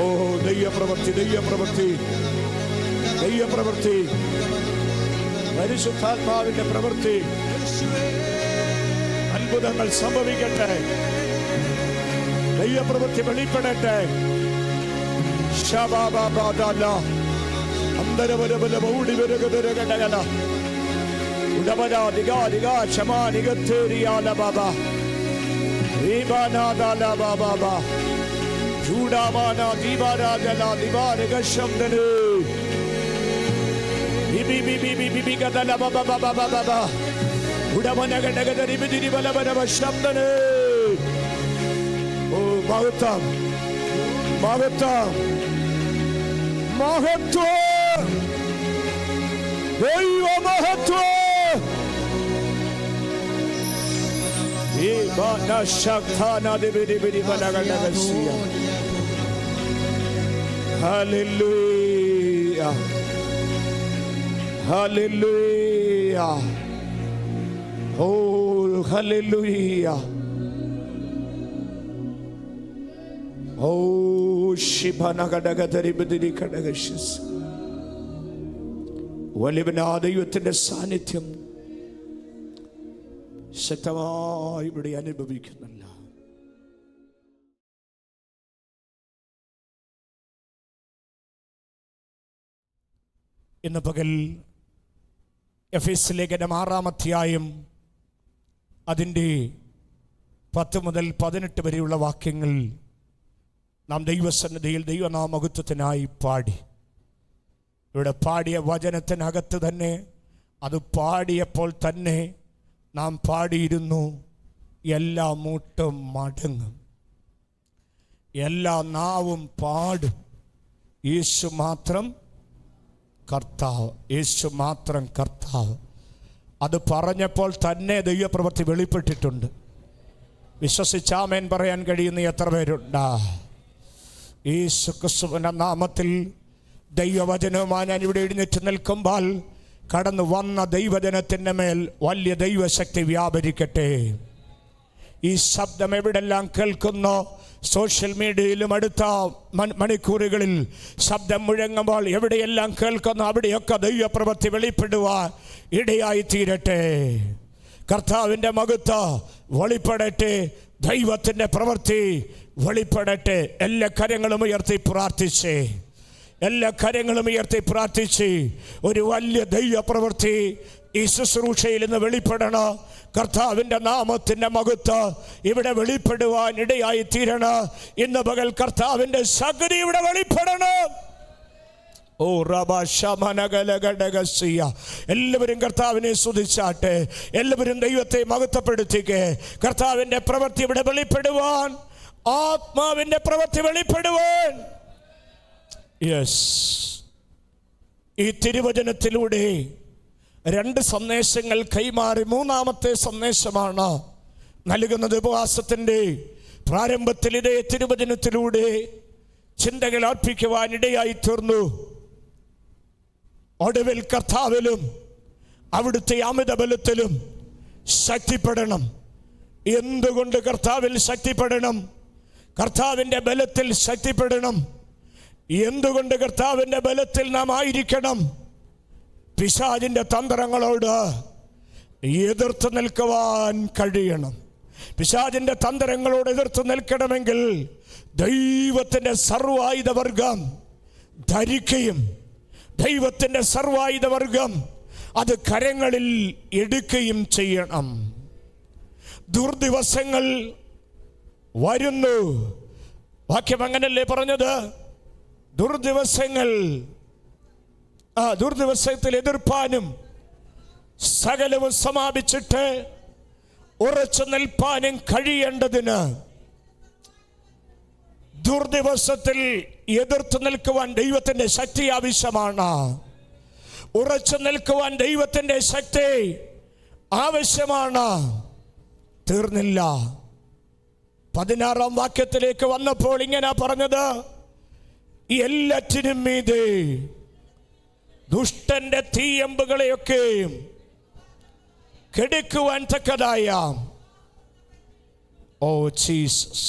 ഓ ദൈവപ്രവൃത്തി, ദൈവപ്രവൃത്തി, ദൈവപ്രവൃത്തി, പരിശുദ്ധാത്മാവിന്റെ പ്രവൃത്തി. അത്ഭുതങ്ങൾ സംഭവിക്കട്ടെ. ദൈവപ്രവൃത്തി വെളിപ്പെടട്ടെ. Udabada diga diga shama nigaturiya la baba. Ibana da la baba. Judamana dibara da la dibara gashamdane. Bibi bibi bibi biga da la baba baba baba. Udamana gada gada ribi ribi bala bala bashamdane. Oh Mahatam, Mahatam, Mahatam. Deva Mahatam. Ibana shaktana dibi dibi dibi bala gada gasiya. Hallelujah. Hallelujah. Oh, hallelujah. Oh, Shibanagadagari Kadagashis. Walibana, you attend a sanitium. Setama, everybody, anybody can allow. In the Pagal, Efeslegam Aramathiayam, Adindi, Patamadal Padanit Varula Wakingal. നാം ദൈവസന്നിധിയിൽ ദൈവനാമകത്വത്തിനായി പാടി. ഇവിടെ പാടിയ വചനത്തിനകത്ത് തന്നെ അത് പാടിയപ്പോൾ തന്നെ നാം പാടിയിരുന്നു, എല്ലാ മൂട്ടും മടങ്ങും, എല്ലാ നാവും പാടും, യേശു മാത്രം കർത്താവ്, യേശു മാത്രം കർത്താവ്. അത് പറഞ്ഞപ്പോൾ തന്നെ ദൈവപ്രവൃത്തി വെളിപ്പെട്ടിട്ടുണ്ട്. വിശ്വസിച്ചാമേൻ പറയാൻ കഴിയുന്ന എത്ര പേരുണ്ടാ? യേശു ക്രിസ്തുവിന്റെ നാമത്തിൽ ദൈവവചനവുമായി ഞാൻ ഇവിടെ എഴുന്നേറ്റ് നിൽക്കുമ്പോൾ കടന്നു വന്ന ദൈവജനത്തിൻ്റെ മേൽ വലിയ ദൈവശക്തി വ്യാപരിക്കട്ടെ. ഈ ശബ്ദം എവിടെല്ലാം കേൾക്കുന്നോ, സോഷ്യൽ മീഡിയയിലും അടുത്ത മണിക്കൂറുകളിൽ ശബ്ദം മുഴങ്ങുമ്പോൾ എവിടെയെല്ലാം കേൾക്കുന്നോ അവിടെയൊക്കെ ദൈവപ്രവൃത്തി വെളിപ്പെടുവാൻ ഇടയായി തീരട്ടെ. കർത്താവിൻ്റെ മഹത്വം വെളിപ്പെടട്ടെ, ദൈവത്തിൻ്റെ പ്രവൃത്തി വെളിപ്പെടട്ടെ. എല്ലാ കരങ്ങളും ഉയർത്തി പ്രാർത്ഥിച്ചേ, എല്ലാ കരങ്ങളും ഉയർത്തി പ്രാർത്ഥിച്ച് ഒരു വലിയ ദൈവപ്രവൃത്തി ഈ ശുശ്രൂഷയിൽ നിന്ന് വെളിപ്പെടണം. കർത്താവിൻ്റെ നാമത്തിൻ്റെ മഹത്വം ഇവിടെ വെളിപ്പെടുവാൻ ഇടയായി തീരണം. ഇന്ന് പകൽ കർത്താവിൻ്റെ ശക്തി ഇവിടെ വെളിപ്പെടണം. ഓ റബശമനഗലഗടഗസിയ. എല്ലാവരും കർത്താവിനെ സ്തുതിച്ചാട്ടെ, എല്ലാവരും ദൈവത്തെ മഹത്വപ്പെടുത്തിക്കേ. കർത്താവിൻ്റെ പ്രവൃത്തി ഇവിടെ വെളിപ്പെടുവാൻ, ആത്മാവിൻ്റെ പ്രവൃത്തി വെളിപ്പെടുവാൻ. യെസ്, ഈ തിരുവചനത്തിലൂടെ രണ്ട് സന്ദേശങ്ങൾ കൈമാറി മൂന്നാമത്തെ സന്ദേശമാണ് നൽകുന്നത്. ഉപവാസത്തിൻ്റെ പ്രാരംഭത്തിൽ ഇതേ തിരുവചനത്തിലൂടെ ചിന്തകൾ അർപ്പിക്കുവാൻ ഇടയായി തീർന്നു. ഒടുവിൽ കർത്താവിലും അവിടുത്തെ അമിത ബലത്തിലും ശക്തിപ്പെടണം. എന്തുകൊണ്ട് കർത്താവിൽ ശക്തിപ്പെടണം? കർത്താവിൻ്റെ ബലത്തിൽ ശക്തിപ്പെടണം. എന്തുകൊണ്ട് കർത്താവിൻ്റെ ബലത്തിൽ നാം ആയിരിക്കണം? പിശാചിൻ്റെ തന്ത്രങ്ങളോട് എതിർത്ത് നിൽക്കുവാൻ കഴിയണം. പിശാചിൻ്റെ തന്ത്രങ്ങളോട് എതിർത്ത് നിൽക്കണമെങ്കിൽ ദൈവത്തിൻ്റെ സർവായുധവർഗം ധരിക്കുകയും ദൈവത്തിൻ്റെ സർവായുധവർഗം അത് കരങ്ങളിൽ എടുക്കുകയും ചെയ്യണം. ദുർദിവസങ്ങൾ വരുന്നു. വാക്യം അങ്ങനല്ലേ പറഞ്ഞത്? ദുർദിവസത്തിൽ എതിർപ്പാനും സകലവും സമാപിച്ചിട്ട് ഉറച്ചു നിൽപ്പാനും കഴിയേണ്ടതിന് ദുർദിവസത്തിൽ എതിർത്ത് നിൽക്കുവാൻ ദൈവത്തിൻ്റെ ശക്തി ആവശ്യമാണ്. ഉറച്ചു നിൽക്കുവാൻ ദൈവത്തിൻ്റെ ശക്തി ആവശ്യമാണ്. തീർന്നില്ല. 16-ാം വാക്യത്തിലേക്ക് വന്നപ്പോൾ ഇങ്ങനെ പറഞ്ഞത്, എല്ലാറ്റിനും മീതെ ദുഷ്ടന്റെ തീയമ്പുകളെയൊക്കെ കെടുക്കുവാൻ തക്കതായ ഓ ജീസസ്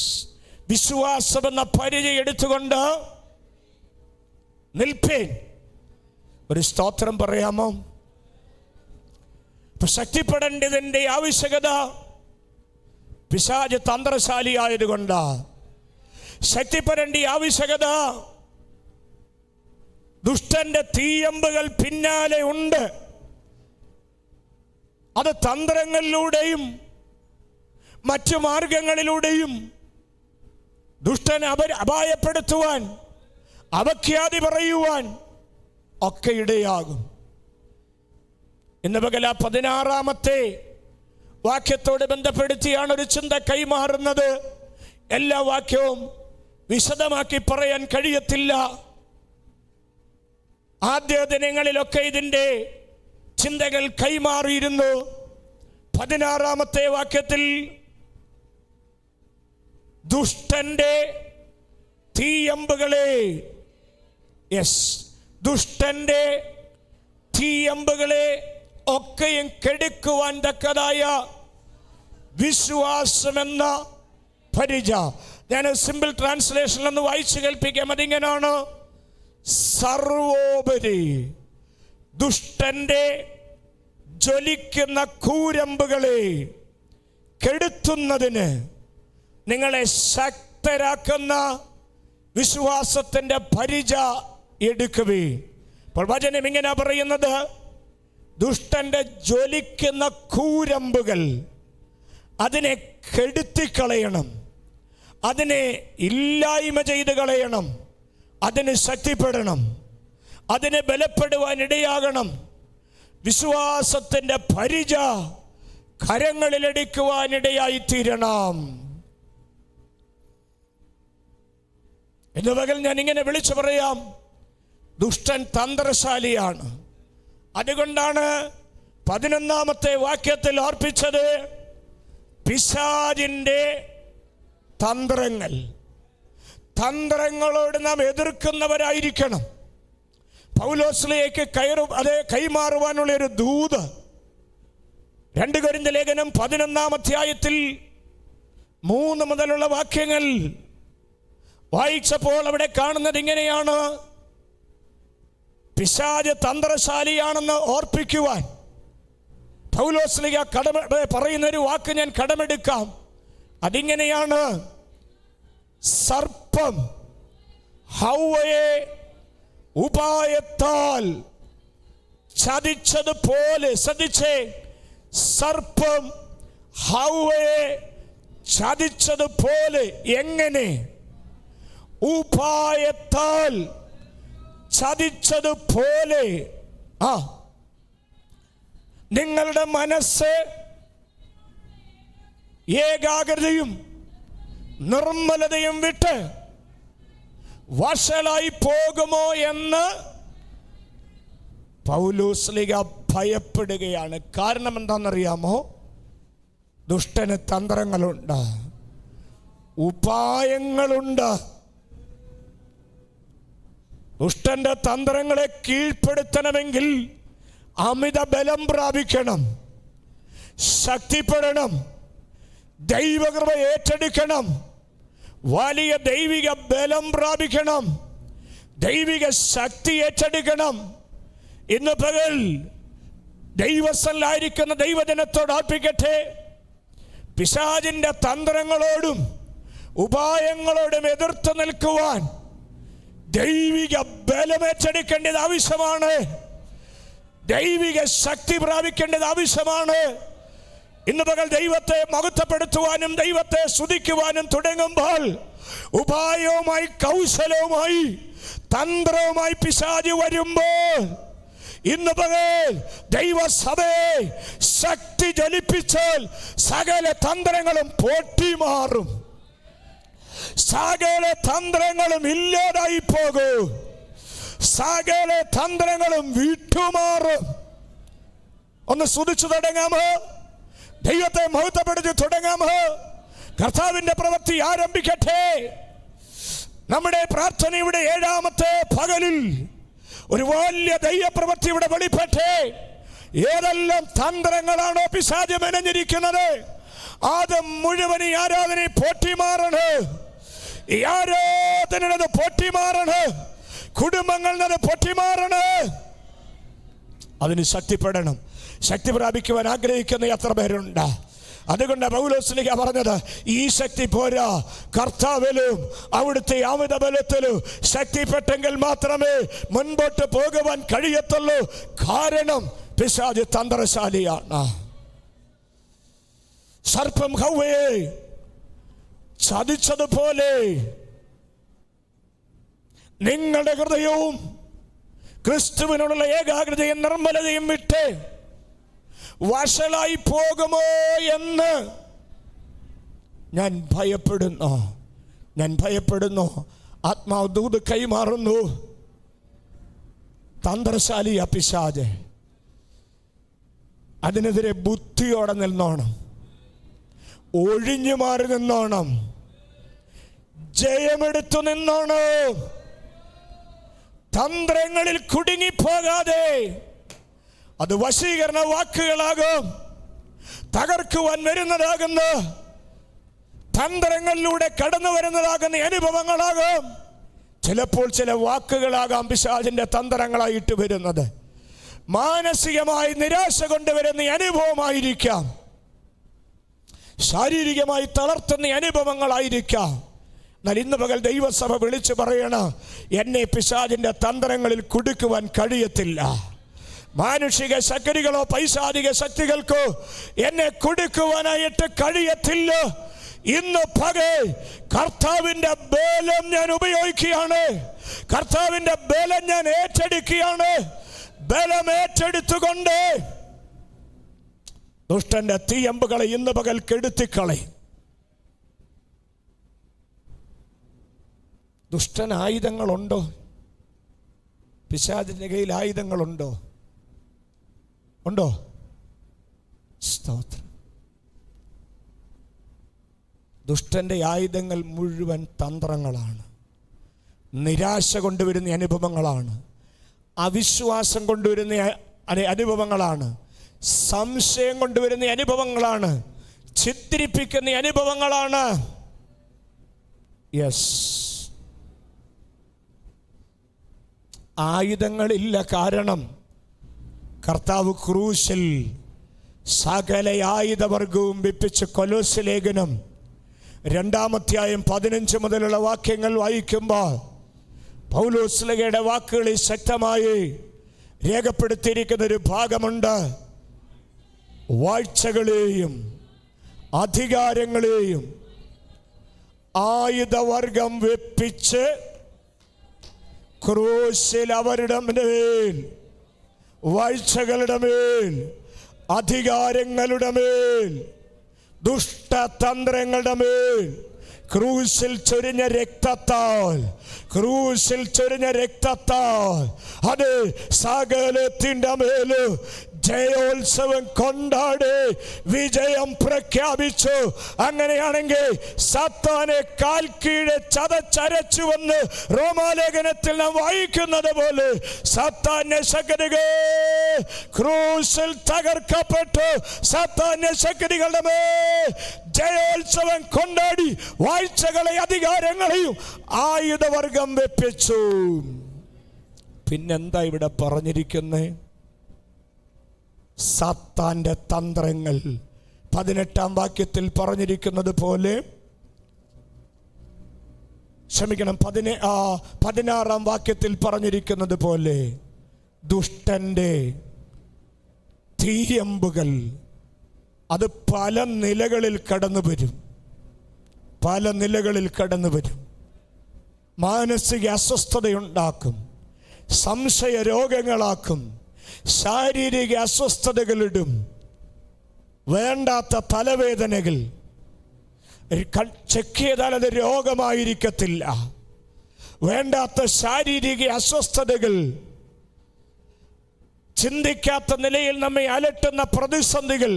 വിശ്വാസം എന്ന പരിചയം എടുത്തുകൊണ്ട് നിൽപ്പേൻ. ഒരു സ്തോത്രം പറയാമോ? ശക്തിപ്പെടേണ്ടതിൻ്റെ ആവശ്യകത പിശാച് തന്ത്രശാലിയായതുകൊണ്ട് ശക്തിപ്പെടേണ്ട ആവശ്യകത ദുഷ്ടന്റെ തീയമ്പുകൾ പിന്നാലെ ഉണ്ട്. അത് തന്ത്രങ്ങളിലൂടെയും മറ്റു മാർഗങ്ങളിലൂടെയും ദുഷ്ടനെ അപായപ്പെടുത്തുവാൻ, അപഖ്യാതി പറയുവാൻ ഒക്കെ ഇടയാകും. ഇന്ന് പകൽ 16-ാമത്തെ വാക്യത്തോട് ബന്ധപ്പെടുത്തിയാണ് ഒരു ചിന്ത കൈമാറുന്നത്. എല്ലാ വാക്യവും വിശദമാക്കി പറയാൻ കഴിയത്തില്ല. ആദ്യ ദിനങ്ങളിലൊക്കെ ഇതിൻ്റെ ചിന്തകൾ കൈമാറിയിരുന്നു. 16-ാമത്തെ വാക്യത്തിൽ ദുഷ്ടന്റെ തീയമ്പുകളെ, ദുഷ്ടന്റെ തീയമ്പുകളെ ഒക്കെയും കെടുക്കുവാൻ തക്കതായ വിശ്വാസമെന്ന പരിച. ഞാൻ സിമ്പിൾ ട്രാൻസ്ലേഷൻ ഒന്ന് വായിച്ചു കേൾപ്പിക്കാം. അതിങ്ങനാണ്: സർവോപരി ദുഷ്ടന്റെ ജ്വലിക്കുന്ന കൂരമ്പുകളെ കെടുത്തുന്നതിന് നിങ്ങളെ ശക്തരാക്കുന്ന വിശ്വാസത്തിൻ്റെ പരിച എടുക്കുവേ. അപ്പോൾ വചനം ഇങ്ങനെ പറയുന്നത്: ദുഷ്ടന്റെ ജ്വലിക്കുന്ന കൂരമ്പുകൾ, അതിനെ കെടുത്തിക്കളയണം, അതിനെ ഇല്ലായ്മ ചെയ്ത് കളയണം, അതിന് ശക്തിപ്പെടണം, അതിന് ബലപ്പെടുവാൻ ഇടയാകണം. വിശ്വാസത്തിൻ്റെ പരിച കരങ്ങളിലെടുക്കുവാനിടയായി തീരണം. ഇന്ന് പകൽ ഞാൻ ഇങ്ങനെ വിളിച്ചു പറയാം: ദുഷ്ടൻ തന്ത്രശാലിയാണ്. അതുകൊണ്ടാണ് 11-ാമത്തെ വാക്യത്തിൽ ഓർപ്പിച്ചത് പിശാചിൻ്റെ തന്ത്രങ്ങൾ. തന്ത്രങ്ങളോട് നാം എതിർക്കുന്നവരായിരിക്കണം. പൗലോസിലേക്ക് കൈമാറുവാനുള്ള ഒരു ദൂത് 2 കൊരിന്ത്യർ ലേഖനം 11-ാം അധ്യായത്തിൽ 3 മുതലുള്ള വാക്യങ്ങൾ വായിച്ചപ്പോൾ അവിടെ കാണുന്നത് ഇങ്ങനെയാണ്: പിശാച് തന്ത്രശാലിയാണെന്ന് ഓർപ്പിക്കുവാൻ പൗലോസ്ലീഹ പറയുന്നൊരു വാക്ക് ഞാൻ കടമെടുക്കാം. അതിങ്ങനെയാണ്: സർപ്പം ഹൗവയെ ഉപായത്താൽ ചതിച്ചതുപോലെ, ശ്രദ്ധിച്ചേ, സർപ്പം ഹൗവയെ ചതിച്ചതുപോലെ. എങ്ങനെ? ഉപായത്താൽ ചതിച്ചതുപോലെ. നിങ്ങളുടെ മനസ്സ് ഏകാഗ്രതയും നിർമ്മലതയും വിട്ട് വഷളായി പോകുമോ എന്ന് പൗലോസ്ലീഹ ഭയപ്പെടുകയാണ്. കാരണം എന്താണെന്നറിയാമോ? ദുഷ്ടന് തന്ത്രങ്ങളുണ്ട്, ഉപായങ്ങളുണ്ട്. ദുഷ്ടന്റെ തന്ത്രങ്ങളെ കീഴ്പ്പെടുത്തണമെങ്കിൽ അമിത ബലം പ്രാപിക്കണം, ശക്തിപ്പെടണം, ദൈവകൃപ ഏറ്റെടുക്കണം, വലിയ ദൈവിക ബലം പ്രാപിക്കണം, ദൈവിക ശക്തി ഏറ്റെടുക്കണം. ഇന്ന് പകൽ ദൈവസ്ഥലായിരിക്കുന്ന ദൈവജനത്തോട് അർപ്പിക്കട്ടെ: പിശാചിന്റെ തന്ത്രങ്ങളോടും ഉപായങ്ങളോടും എതിർത്ത് നിൽക്കുവാൻ ദൈവിക ബലം ഏറ്റെടുക്കേണ്ടത് ആവശ്യമാണ്, ദൈവിക ശക്തി പ്രാപിക്കേണ്ടത് ആവശ്യമാണ്. ഇന്ന് പകൽ ദൈവത്തെ മഹത്വപ്പെടുത്തുവാനും ദൈവത്തെ സ്തുതിക്കുവാനും തുടങ്ങുമ്പോൾ ഉപായവുമായി, കൗശലവുമായി, തന്ത്രവുമായി പിശാച് വരുമ്പോൾ ഇന്ന് പകൽ ദൈവസഭയെ ശക്തി ജ്വലിപ്പിച്ചാൽ സകല തന്ത്രങ്ങളും പൊട്ടിമാറും, സകല തന്ത്രങ്ങളും ഇല്ലാതായി പോകൂ, സകല തന്ത്രങ്ങളും വിട്ടുമാറും. ഒന്ന് സ്തുതിച്ചു തുടങ്ങാമോ? ദൈവത്തെ മഹത്വപ്പെടുത്തി തുടങ്ങാമോ? കർത്താവിന്റെ പ്രവൃത്തി ആരംഭിക്കട്ടെ. നമ്മുടെ പ്രാർത്ഥനയുടെ 7-ാമത്തെ പകലിൽ ഒരു വലിയ ദൈവപ്രവൃത്തി ഇവിടെ വെളിപ്പെട്ടെ. ഏതെല്ലാം തന്ത്രങ്ങളാണോ പിശാച് മെനഞ്ഞിരിക്കുന്നത്, അത് മുഴുവൻ ഈ ആരാധനയെ പൊട്ടിമാറണ്, ഈ ആരാധനത് പൊട്ടിമാറണ്, കുടുംബങ്ങളിൽ പൊട്ടിമാറണ്. അതിന് ശക്തിപ്പെടണം. ശക്തി പ്രാപിക്കുവാൻ ആഗ്രഹിക്കുന്ന എത്ര പേരുണ്ട്? അതുകൊണ്ട് പൗലോസ്ലീഹ പറഞ്ഞത്, ഈ ശക്തി പോരാ, കർത്താവിലും അവിടുത്തെ അമിത ബലത്തിലും ശക്തിപ്പെട്ടെങ്കിൽ മാത്രമേ മുൻപോട്ട് പോകുവാൻ കഴിയത്തുള്ളൂ. കാരണം പിശാച് തന്ത്രശാലിയാണ്. സർപ്പം ഹവ്വയെ ചതിച്ചതുപോലെ നിങ്ങളുടെ ഹൃദയവും ക്രിസ്തുവിനോടുള്ള ഏകാഗ്രതയും നിർമ്മലതയും വിട്ട് വഷളായി പോകുമോ എന്ന് ഞാൻ ഭയപ്പെടുന്നു. ആത്മാവ് ദൂത് കൈമാറുന്നു. തന്ത്രശാലി പിശാച്, അതിനെതിരെ ബുദ്ധിയോടെ നിന്നോണം, ഒഴിഞ്ഞു മാറി നിന്നോണം, ജയമെടുത്തു നിന്നോണം. തന്ത്രങ്ങളിൽ കുടുങ്ങിപ്പോകാതെ. അത് വശീകരണ വാക്കുകളാകും, തകർക്കുവാൻ വരുന്നതാകുന്ന തന്ത്രങ്ങളിലൂടെ കടന്നു വരുന്നതാകുന്ന അനുഭവങ്ങളാകും. ചിലപ്പോൾ ചില വാക്കുകളാകാം പിശാചിന്റെ തന്ത്രങ്ങളായിട്ട് വരുന്നത്. മാനസികമായി നിരാശ കൊണ്ടുവരുന്ന അനുഭവമായിരിക്കാം, ശാരീരികമായി തളർത്തുന്ന അനുഭവങ്ങളായിരിക്കാം. എന്നാൽ ഇന്ന് പകൽ ദൈവസഭ വിളിച്ചു പറയണം, എന്നെ പിശാചിന്റെ തന്ത്രങ്ങളിൽ കുടുക്കുവാൻ കഴിയത്തില്ല. മാനുഷിക ശക്തികളോ പൈശാചിക ശക്തികൾക്കോ എന്നെ കുടുക്കുവാനായിട്ട് കഴിയത്തില്ല. ഇന്ന് പകൽ കർത്താവിന്റെ ബലം ഞാൻ ഉപയോഗിക്കുകയാണ്. കർത്താവിന്റെ ബലം ഞാൻ ഏറ്റെടുക്കുകയാണ്. ബലം ഏറ്റെടുത്തുകൊണ്ട് ദുഷ്ടന്റെ തീയമ്പുകളെ ഇന്ന് പകൽ കെടുത്തിക്കളെ. ദുഷ്ടന് ആയുധങ്ങളുണ്ടോ? പിശാചിന്റെ കയ്യിൽ ആയുധങ്ങളുണ്ടോ? ഉണ്ടോ? സ്തോത്രം. ദുഷ്ടന്റെ ആയുധങ്ങൾ മുഴുവൻ തന്ത്രങ്ങളാണ്, നിരാശ കൊണ്ടുവരുന്ന അനുഭവങ്ങളാണ്, അവിശ്വാസം കൊണ്ടുവരുന്ന അനുഭവങ്ങളാണ്, സംശയം കൊണ്ടുവരുന്ന അനുഭവങ്ങളാണ്, ചിത്രിപ്പിക്കുന്ന അനുഭവങ്ങളാണ്. യെസ്, ആയുധങ്ങളില്ല. കാരണം കർത്താവ് ക്രൂശിൽ സകല ആയുധവർഗവും വിപ്പിച്ച് കൊലോസ്യ ലേഖനം 2-ാം അധ്യായം 15 മുതലുള്ള വാക്യങ്ങൾ വായിക്കുമ്പോൾ പൗലോസ്ലീഹയുടെ വാക്കുകളിൽ ശക്തമായി രേഖപ്പെടുത്തിയിരിക്കുന്ന ഒരു ഭാഗമുണ്ട്. വാഴ്ചകളെയും അധികാരങ്ങളെയും ആയുധവർഗം വെപ്പിച്ച് ക്രൂശിൽ അവരുടെ മേൽ, വാഴ്ചകളുടെ മേൽ, അധികാരങ്ങളുടെ മേൽ, ദുഷ്ടതന്ത്രങ്ങളുടെ മേൽ ക്രൂശിൽ ചൊരിഞ്ഞ രക്തത്താൽ, ക്രൂശിൽ ചൊരിഞ്ഞ രക്തത്താൽ അത് സകലത്തിന്റെ മേല് ജയോത്സവം കൊണ്ടാടി വിജയം പ്രഖ്യാപിച്ചു. അങ്ങനെയാണെങ്കിൽ സാത്താനെ കാൽ കീഴെ ചതച്ചരച്ചുവെന്ന് റോമാലേഖനത്തിൽ നാം വായിക്കുന്നത് പോലെ സാത്താന്യ ശക്തികൾ ക്രൂശിൽ തകർക്കപ്പെട്ടു. സാത്താന്യ ശക്തികളുടെ മേൽ ജയോത്സവം കൊണ്ടാടി വാഴ്ചകളെ അധികാരങ്ങളെയും ആയുധവർഗം വെപ്പിച്ചു. പിന്നെന്താ ഇവിടെ പറഞ്ഞിരിക്കുന്നേ? സാത്താന്റെ തന്ത്രങ്ങൾ 18-ാം വാക്യത്തിൽ പറഞ്ഞിരിക്കുന്നത് പോലെ, 16-ാം വാക്യത്തിൽ പറഞ്ഞിരിക്കുന്നത് പോലെ ദുഷ്ടന്റെ തീയമ്പുകൾ അത് പല നിലകളിൽ കടന്നു വരും, പല നിലകളിൽ കടന്നു വരും. മാനസിക അസ്വസ്ഥതയുണ്ടാക്കും, സംശയ രോഗങ്ങളാക്കും, ശാരീരിക അസ്വസ്ഥതകളിടും, വേണ്ടാത്ത തലവേദനകൾ. ചെക്ക് ചെയ്താൽ അത് രോഗമായിരിക്കത്തില്ല. വേണ്ടാത്ത ശാരീരിക അസ്വസ്ഥതകൾ, ചിന്തിക്കാത്ത നിലയിൽ നമ്മെ അലട്ടുന്ന പ്രതിസന്ധികൾ,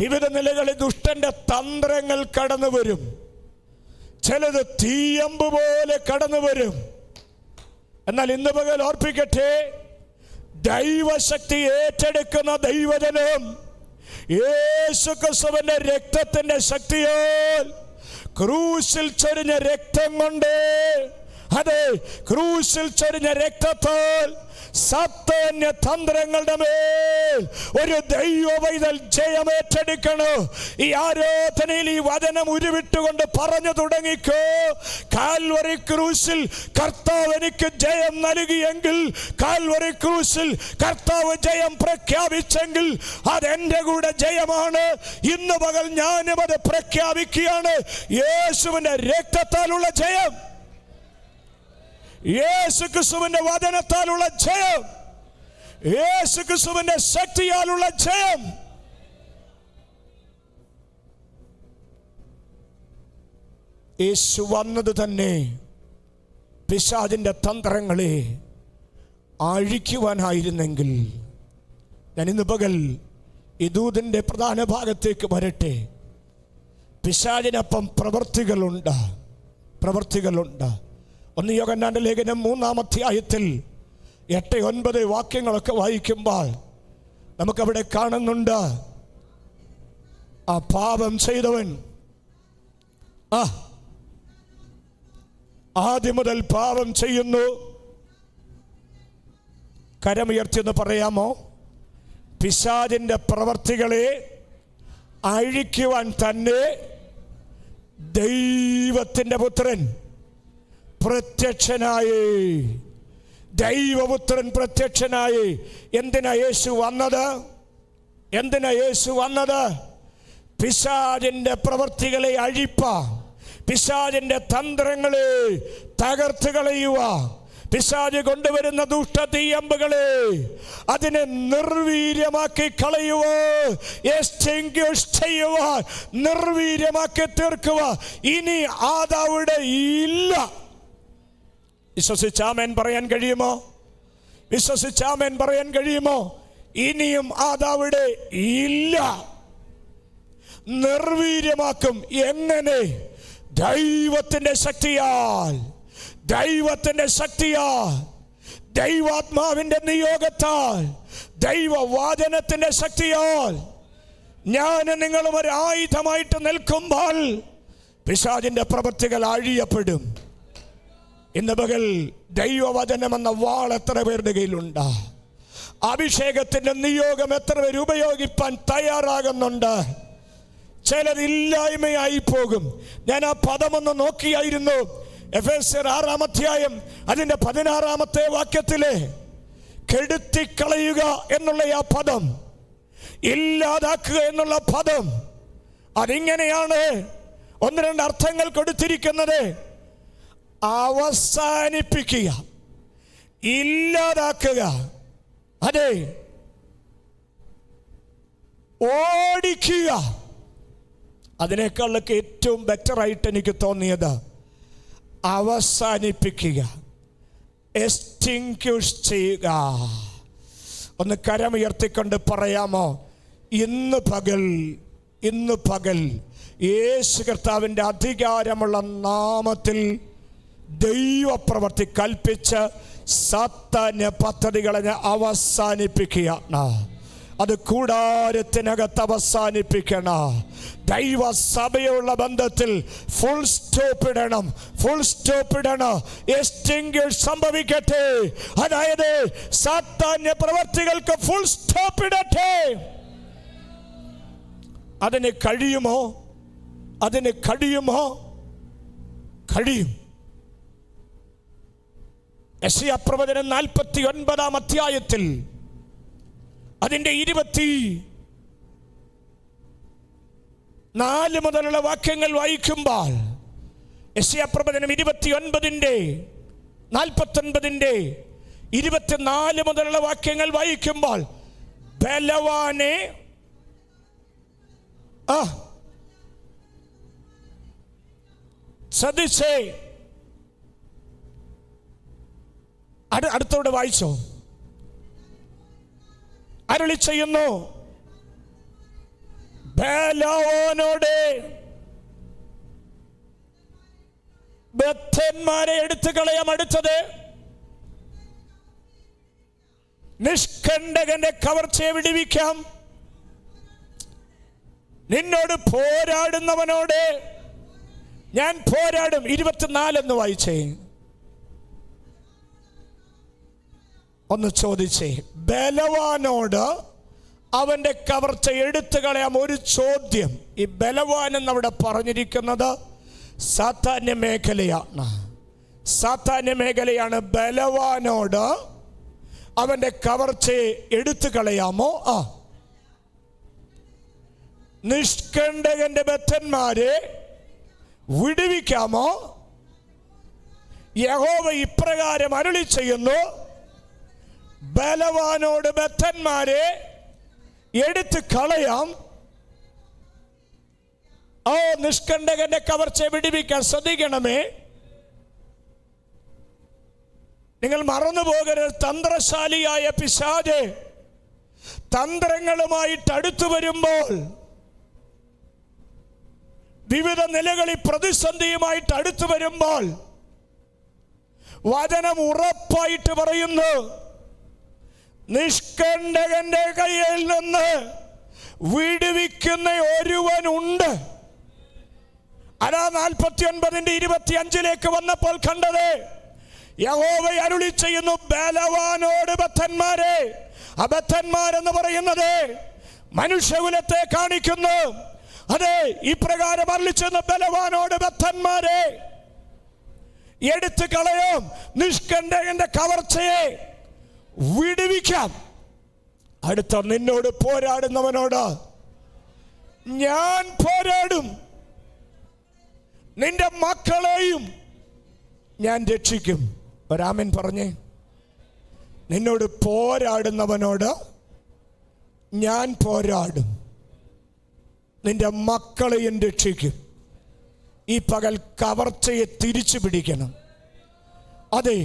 വിവിധ നിലകളിൽ ദുഷ്ടന്റെ തന്ത്രങ്ങൾ കടന്നു വരും. ചിലത് തീയമ്പ് പോലെ കടന്നു വരും. എന്നാൽ ഇന്ന് പകൽ ഓർപ്പിക്കട്ടെ, ദൈവശക്തി ഏറ്റെടുക്കുന്ന ദൈവജനം യേശുക്രിസ്തുവിന്റെ രക്തത്തിന്റെ ശക്തിയാൽ, ക്രൂശിൽ ചൊരിഞ്ഞ രക്തം കൊണ്ട്, അതെ, ക്രൂശിൽ ചൊരിഞ്ഞ രക്തത്താൽ സാത്താന്യ തന്ത്രങ്ങളുടെ മേൽ ഒരു ദൈവ പൈതൽ ജയമേറ്റെടുക്കണം. ഈ ആരാധനയിൽ ഈ വചനം ഉരുവിട്ടുകൊണ്ട് പറഞ്ഞു തുടങ്ങിക്കോ. കാൽവറി ക്രൂശിൽ കർത്താവ് എനിക്ക് ജയം നൽകിയെങ്കിൽ, കാൽവറി ക്രൂശിൽ കർത്താവ് ജയം പ്രഖ്യാപിച്ചെങ്കിൽ അതെന്റെ കൂടെ ജയമാണ്. ഇന്ന് പകൽ ഞാനും അത് പ്രഖ്യാപിക്കുകയാണ്. യേശുവിന്റെ രക്തത്താലുള്ള ജയം, യേശു ക്രിസ്തുവിന്റെ വചനത്താലുള്ള ജയം, യേശു ക്രിസ്തുവിന്റെ ശക്തിയാലുള്ള ജയം. യേശു വന്നത് തന്നെ പിശാചിന്റെ തന്ത്രങ്ങളെ അഴിക്കുവാനായിരുന്നെങ്കിൽ, ഞാൻ ഇന്ന് പകൽ ഈ ദൂതന്റെ പ്രധാന ഭാഗത്തേക്ക് വരട്ടെ. പിശാചിനൊപ്പം പ്രവൃത്തികളുണ്ട്. 1 യോഹന്നാന്റെ ലേഖനം 3-ാം അധ്യായത്തിൽ 8-9 വാക്യങ്ങളൊക്കെ വായിക്കുമ്പോൾ നമുക്കവിടെ കാണുന്നുണ്ട്, ആ പാപം ചെയ്തവൻ ആദ്യം മുതൽ പാപം ചെയ്യുന്നു. കരമുയർത്തിയെന്ന് പറയാമോ? പിശാചിന്റെ പ്രവർത്തികളെ അഴിക്കുവാൻ തന്നെ ദൈവത്തിന്റെ പുത്രൻ പ്രത്യക്ഷനായി. ദൈവപുത്രൻ പ്രത്യക്ഷനായി. എന്തിനാ യേശു വന്നത്? പിശാചിന്റെ പ്രവർത്തികളെ അഴിപ്പാൻ, പിശാചിന്റെ തന്ത്രങ്ങളെ തകർത്ത് കളയുക, പിശാച് കൊണ്ടുവരുന്ന ദുഷ്ടതീയമ്പുകളെ അതിനെ നിർവീര്യമാക്കി കളയുക, എക്സ്റ്റിങ്ക്വിഷ് ചെയ്യുക, നിർവീര്യമാക്കി തീർക്കുക. ഇനി ആദാവിടെ ഇല്ല. വിശ്വസിച്ചാമേൻ പറയാൻ കഴിയുമോ? ഇനിയും ആദാവിടെ ഇല്ല. നിർവീര്യമാക്കും. എങ്ങനെ? ദൈവത്തിന്റെ ശക്തിയാൽ, ദൈവാത്മാവിന്റെ നിയോഗത്താൽ, ദൈവവചനത്തിന്റെ ശക്തിയാൽ ഞാൻ നിങ്ങളും ഒരു ആയുധമായിട്ട് നിൽക്കുമ്പോൾ പിശാചിന്റെ പ്രവൃത്തികൾ അഴിയപ്പെടും. ഇന്ന് പകൽ ദൈവവചനം എന്ന വാൾ എത്ര പേരുടെ കയ്യിലുണ്ട്? അഭിഷേകത്തിന്റെ നിയോഗം എത്ര പേര് ഉപയോഗിപ്പാൻ തയ്യാറാകുന്നുണ്ട്? ചിലരില്ലായ്മയായി പോകും. ഞാൻ ആ പദമൊന്ന് നോക്കിയായിരുന്നു. എഫേസ്യർ 6-ാം അധ്യായം അതിന്റെ 16-ാമത്തെ വാക്യത്തിലെ കെടുത്തിക്കളയുക എന്നുള്ള ആ പദം, ഇല്ലാതാക്കുക എന്നുള്ള പദം, അതിങ്ങനെയാണ് 1-2 അർത്ഥങ്ങൾ കൊടുത്തിരിക്കുന്നത്. അവസാനിപ്പിക്കുക, ഇല്ലാതാക്കുക, അതെ, ഓടിക്കുക. അതിനേക്കാളൊക്കെ ഏറ്റവും ബെറ്ററായിട്ട് എനിക്ക് തോന്നിയത് അവസാനിപ്പിക്കുക, എക്സ്റ്റിങ്ക്വിഷ് ചെയ്യുക. ഒന്ന് കരമുയർത്തിക്കൊണ്ട് പറയാമോ? ഇന്ന് പകൽ യേശു കർത്താവിൻ്റെ അധികാരമുള്ള നാമത്തിൽ ദൈവപ്രവർത്തി കൽപ്പിച്ച് സാത്താന്യ പദ്ധതികളെ അവസാനിപ്പിക്കുകയാണ്. അത് കൂടാരത്തിനകത്ത് അവസാനിപ്പിക്കണം. ദൈവസഭയുള്ള ബന്ധത്തിൽ ഫുൾ സ്റ്റോപ്പ് ഇടണം. എക്സ്റ്റിങ്ക്വിഷ് സംഭവിക്കട്ടെ. അതായത് സാത്താന്യ പ്രവർത്തികൾക്ക് ഫുൾ സ്റ്റോപ്പ് ഇടട്ടെ. അതിന് കഴിയുമോ? കഴിയും. യെശയ്യാ പ്രവചനം 49-ാം അധ്യായത്തിൽ അതിന്റെ 24 മുതലുള്ള വാക്യങ്ങൾ വായിക്കുമ്പോൾ, യെശയ്യാ പ്രവചനം 29-ന്റെ 49-ന്റെ 24 മുതലുള്ള വാക്യങ്ങൾ വായിക്കുമ്പോൾ, ബലവാനെ ശ്രദ്ധിച്ചേ. അടുത്തോടെ വായിച്ചോ. അരുളി ചെയ്യുന്നു, ബലവാനോട് ബദ്ധന്മാരെ എടുത്തു കളയാം. അടുത്തത്, നിഷ്കണ്ടകന്റെ കവർച്ചയെ വിടുവിക്കാം. നിന്നോട് പോരാടുന്നവനോട് ഞാൻ പോരാടും. 24 എന്ന് വായിച്ചേ. ഒന്ന് ചോദിച്ചേ, ബലവാനോട് അവന്റെ കവർച്ച എടുത്തു കളയാം. ഒരു ചോദ്യം. ഈ ബലവാൻ എന്നവിടെ പറഞ്ഞിരിക്കുന്നത് സാത്താന്യ മേഖലയാണ്. സാത്താന്യ മേഖലയാണ്. ബലവാനോട് അവന്റെ കവർച്ചയെ എടുത്തു കളയാമോ? നിഷ്കണ്ടകന്റെ ബദ്ധന്മാരെ വിടുവിക്കാമോ? യഹോവ ഇപ്രകാരം അരുളി ചെയ്യുന്നു, ബലവാനോട് ബദ്ധന്മാരെ എടുത്തു കളയാം. നിഷ്കണ്ടകന്റെ കവർച്ചയെ വിടുവിക്കാൻ. ശ്രദ്ധിക്കണമേ, നിങ്ങൾ മറന്നു പോകരുത്. തന്ത്രശാലിയായ പിശാച് തന്ത്രങ്ങളുമായിട്ട് അടുത്തു വരുമ്പോൾ, വിവിധ നിലകളിൽ പ്രതിസന്ധിയുമായിട്ട് അടുത്തു വരുമ്പോൾ, വചനം ഉറപ്പായിട്ട് പറയുന്നു, നിഷ്കണ്ടകന്റെ കയ്യിൽ നിന്ന് വിടുവിക്കുന്ന ഒരുവനുണ്ട്. അതാ 49:25 വന്നപ്പോൾ കണ്ടത്. യഹോവ അരുളി ചെയ്യുന്നു, ബലവാനോട് ബദ്ധന്മാരെ. അബദ്ധന്മാരെന്ന് പറയുന്നത് മനുഷ്യകുലത്തെ കാണിക്കുന്നു. അതെ, ഇപ്രകാരം അരുളി ചെയ്യുന്ന ബലവാനോട് ബദ്ധന്മാരെ എടുത്തു കളയാം. നിഷ്കണ്ടകന്റെ കവർച്ചയെ വിടുവിക്കാം. അടുത്ത, നിന്നോട് പോരാടുന്നവനോട് ഞാൻ പോരാടും, നിന്റെ മക്കളെയും ഞാൻ രക്ഷിക്കും. ഒരാമൻ പറഞ്ഞേ. നിന്നോട് പോരാടുന്നവനോട് ഞാൻ പോരാടും, നിന്റെ മക്കളെയും രക്ഷിക്കും. ഈ പകൽ കവർച്ചയെ തിരിച്ചു പിടിക്കണം. അതെ,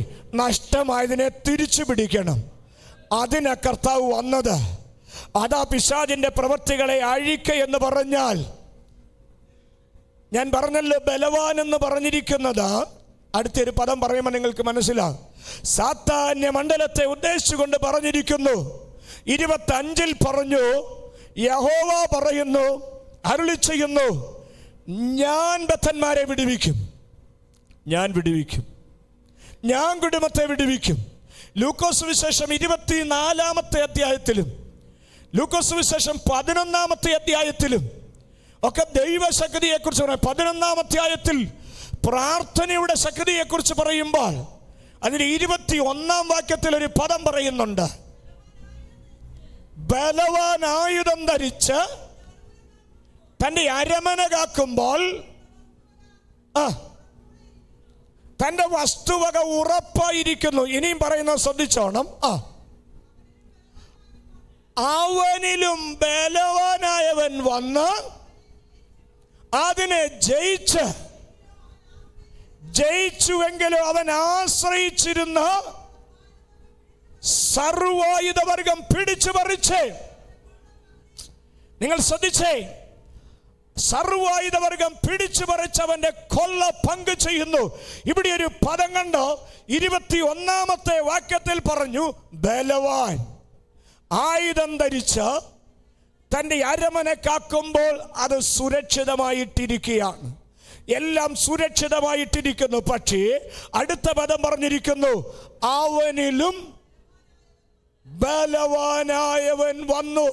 നഷ്ടമായതിനെ തിരിച്ചു പിടിക്കണം. അതിനാ കർത്താവ് വന്നത്. അതാ പിശാചിന്റെ പ്രവൃത്തികളെ അഴിക്ക എന്ന് പറഞ്ഞാൽ, ഞാൻ പറഞ്ഞല്ലോ, ബലവാൻ എന്ന് പറഞ്ഞിരിക്കുന്നത്, അടുത്തൊരു പദം പറയുമ്പോൾ നിങ്ങൾക്ക് മനസ്സിലാവും. സാത്താന്യ മണ്ഡലത്തെ ഉദ്ദേശിച്ചുകൊണ്ട് പറഞ്ഞിരിക്കുന്നു. 25 പറഞ്ഞു, യഹോവ പറയുന്നു, അരുളി ചെയ്യുന്നു, ഞാൻ ബദ്ധന്മാരെ വിടുവിക്കും, ഞാൻ വിടുവിക്കും, ഞാൻ കുടുംബത്തെ വിടുവിക്കും. ലൂക്കോസ് വിശേഷം 24 അധ്യായത്തിലും ലൂക്കോസ് വിശേഷം 11 അധ്യായത്തിലും ഒക്കെ ദൈവശക്തിയെ കുറിച്ച് പറയാം. 11 അധ്യായത്തിൽ പ്രാർത്ഥനയുടെ ശക്തിയെ കുറിച്ച് പറയുമ്പോൾ അതിന് 21 വാക്യത്തിൽ ഒരു പദം പറയുന്നുണ്ട്. ബലവാൻ ആയുധം ധരിച്ച് തന്റെ അരമന കാക്കുമ്പോൾ തന്റെ വസ്തുവക ഉറപ്പായിരിക്കുന്നു. ഇനിയും പറയുന്നത് ശ്രദ്ധിച്ചോണം. അവനിലും ബലവാനായവൻ വന്ന് അതിനെ ജയിച്ചുവെങ്കിലും അവൻ ആശ്രയിച്ചിരുന്ന സർവായുധവർഗം പിടിച്ചു പറിച്ച്. നിങ്ങൾ ശ്രദ്ധിച്ചേ, സർവായുധവർഗം പിടിച്ചു പറിച്ചവന്റെ കൊള്ള പങ്ക് ചെയ്യുന്നു. ഇവിടെ ഒരു പദം കണ്ടോ? 21 വാക്യത്തിൽ പറഞ്ഞു, ബലവാൻ ആയുധം ധരിച്ച് തൻ്റെ അരമന കാക്കുമ്പോൾ അത് സുരക്ഷിതമായിട്ടിരിക്കുകയാണ്. എല്ലാം സുരക്ഷിതമായിട്ടിരിക്കുന്നു. പക്ഷേ അടുത്ത പദം പറഞ്ഞിരിക്കുന്നു, അവനിലും ബലവാനായവൻ വന്നു.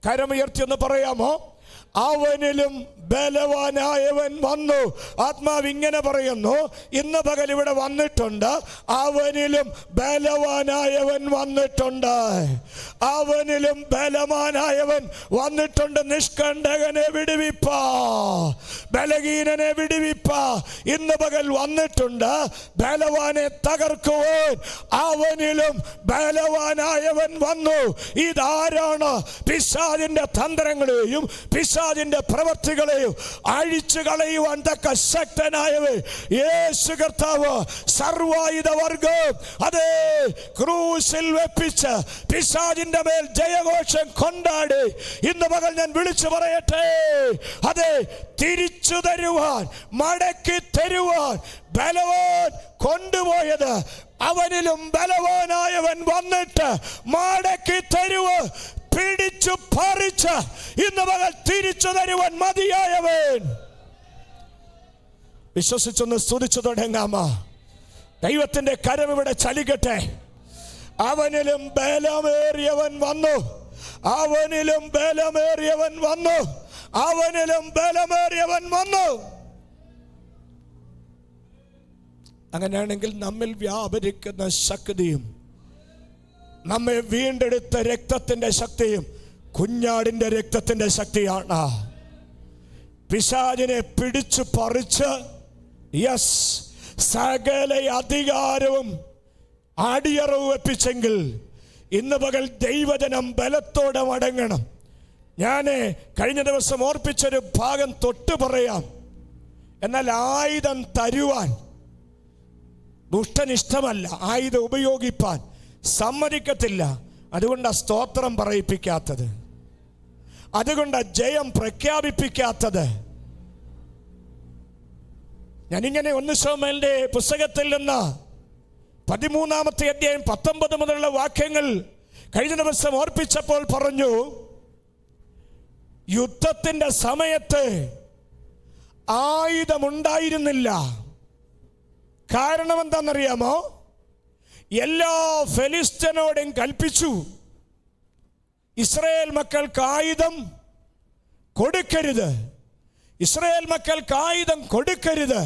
കരമുയർത്തി ഒന്ന് പറയാമോ? അവനിലും ബലവാനായവൻ വന്നു. ആത്മാവ് ഇങ്ങനെ പറയുന്നു, ഇന്ന് പകൽ ഇവിടെ വന്നിട്ടുണ്ട്. അവനിലും ബലവാനായവൻ വന്നിട്ടുണ്ട്. അവനിലും ബലവാനായവൻ വന്നിട്ടുണ്ട്. നിഷ്കണ്ടകനെ വിടുവിപ്പ, ബലഹീനനെ വിടുവിപ്പ. ഇന്ന് പകൽ വന്നിട്ടുണ്ട്. ബലവാനെ തകർക്കുവാൻ അവനിലും ബലവാനായവൻ വന്നു. ഇതാരാണ്? പിശാചിന്റെ തന്ത്രങ്ങളെയും പിശാചിന്റെ പ്രവൃത്തികളെയും അഴിച്ചു കളയുവാൻ തക്ക ശക്തനായവൻ യേശു കർത്താവ്. സർവായുധവർഗം അതേ ക്രൂശിൽ വെപ്പിച്ച് പിശാചിന്റെ മേൽ ജയഘോഷം കൊണ്ടാടി. ഇന്ന് പകൽ ഞാൻ വിളിച്ചു പറയട്ടെ, അതെ, തിരിച്ചു തരുവാൻ, മടക്കി തരുവാൻ ബലവാൻ കൊണ്ടുപോയത് അവനിലും ബലവാനായവൻ വന്നിട്ട് മടക്കി തരുവ് പിടിച്ചു പറിച്ച് ഇന്ന് പകൽ തിരിച്ചു തരുവാൻ മതിയായവൻ. വിശ്വസിച്ചൊന്ന് സ്തുതിച്ചു തുടങ്ങാമോ? ദൈവത്തിന്റെ കരം ഇവിടെ ചലിക്കട്ടെ. അവനിലും ബലമേറിയവൻ വന്നു, അവനിലും ബലമേറിയവൻ വന്നു, അവനിലും ബലമേറിയവൻ വന്നു. അങ്ങനെയാണെങ്കിൽ നമ്മിൽ വ്യാപരിക്കുന്ന ശക്തിയും നമ്മെ വീണ്ടെടുത്ത രക്തത്തിന്റെ ശക്തിയും കുഞ്ഞാടിന്റെ രക്തത്തിന്റെ ശക്തിയാണ്. പിശാചിനെ പിടിച്ചു പറിച്ച് സകല അധികാരവും അടിയറവ് വെപ്പിച്ചെങ്കിൽ ഇന്ന് പകൽ ദൈവജനം ബലത്തോടെ മടങ്ങണം. ഞാൻ കഴിഞ്ഞ ദിവസം ഓർപ്പിച്ചൊരു ഭാഗം തൊട്ട് പറയാം. എന്നാൽ ആയുധം തരുവാൻ ദുഷ്ടൻ ഇഷ്ടമല്ല, ആയുധം ഉപയോഗിപ്പാൻ സമ്മതിക്കത്തില്ല. അതുകൊണ്ടാണ് സ്തോത്രം പറയിപ്പിക്കാത്തത്, അതുകൊണ്ടാണ് ജയം പ്രഖ്യാപിപ്പിക്കാത്തത്. ഞാനിങ്ങനെ 1 ശമൂവേലിന്റെ പുസ്തകത്തിൽ നിന്ന് 13-ാമത്തെ അധ്യായം 19 മുതലുള്ള വാക്യങ്ങൾ കഴിഞ്ഞ ദിവസം ഓർപ്പിച്ചപ്പോൾ പറഞ്ഞു, യുദ്ധത്തിന്റെ സമയത്ത് ആയുധമുണ്ടായിരുന്നില്ല. കാരണം എന്താണെന്നറിയാമോ? എല്ലാ ഫെലിസ്ത്യനോടും കൽപ്പിച്ചു, ഇസ്രായേൽ മക്കൾക്ക് ആയുധം കൊടുക്കരുത്, ഇസ്രായേൽ മക്കൾക്ക് ആയുധം കൊടുക്കരുത്.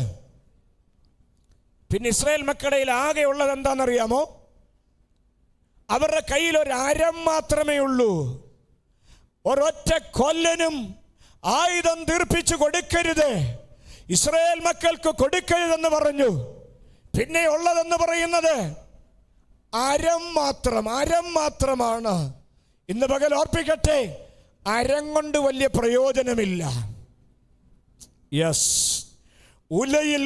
പിന്നെ ഇസ്രായേൽ മക്കളുടെ ആകെ ഉള്ളത് എന്താണെന്നറിയാമോ? അവരുടെ കയ്യിൽ ഒരു അരം മാത്രമേ ഉള്ളൂ. ഒരൊറ്റ കൊല്ലനും ആയുധം തീർപ്പിച്ചു കൊടുക്കരുത്, ഇസ്രായേൽ മക്കൾക്ക് കൊടുക്കരുതെന്ന് പറഞ്ഞു. പിന്നെ ഉള്ളതെന്ന് പറയുന്നത് അരം മാത്രം, അരം മാത്രമാണ്. ഇന്ന് പകൽ ഓർപ്പിക്കട്ടെ, അരം കൊണ്ട് വലിയ പ്രയോജനമില്ല. ഉലയിൽ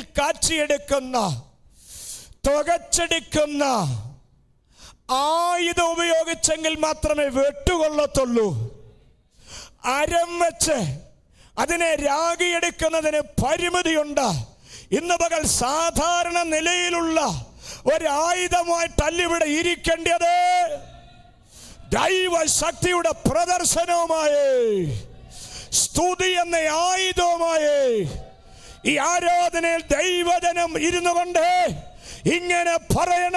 കാച്ചിയെടുക്കുന്ന തുകച്ചെടുക്കുന്ന ആയുധം ഉപയോഗിച്ചെങ്കിൽ മാത്രമേ വെട്ടുകൊള്ളത്തുള്ളൂ. അരം വെച്ച് അതിനെ രാഗിയെടുക്കുന്നതിന് പരിമിതിയുണ്ട്. ഇന്ന് പകൽ സാധാരണ നിലയിലുള്ള ഒരായുധമായിട്ടല്ല ഇവിടെ ഇരിക്കേണ്ടത്, ദൈവശക്തിയുടെ പ്രദർശനവുമായി, സ്തുതി എന്ന ആയുധവുമായി ഈ ആരാധനയിൽ ദൈവജനം ഇരുന്നു കൊണ്ട് ഇങ്ങനെ പറയണ,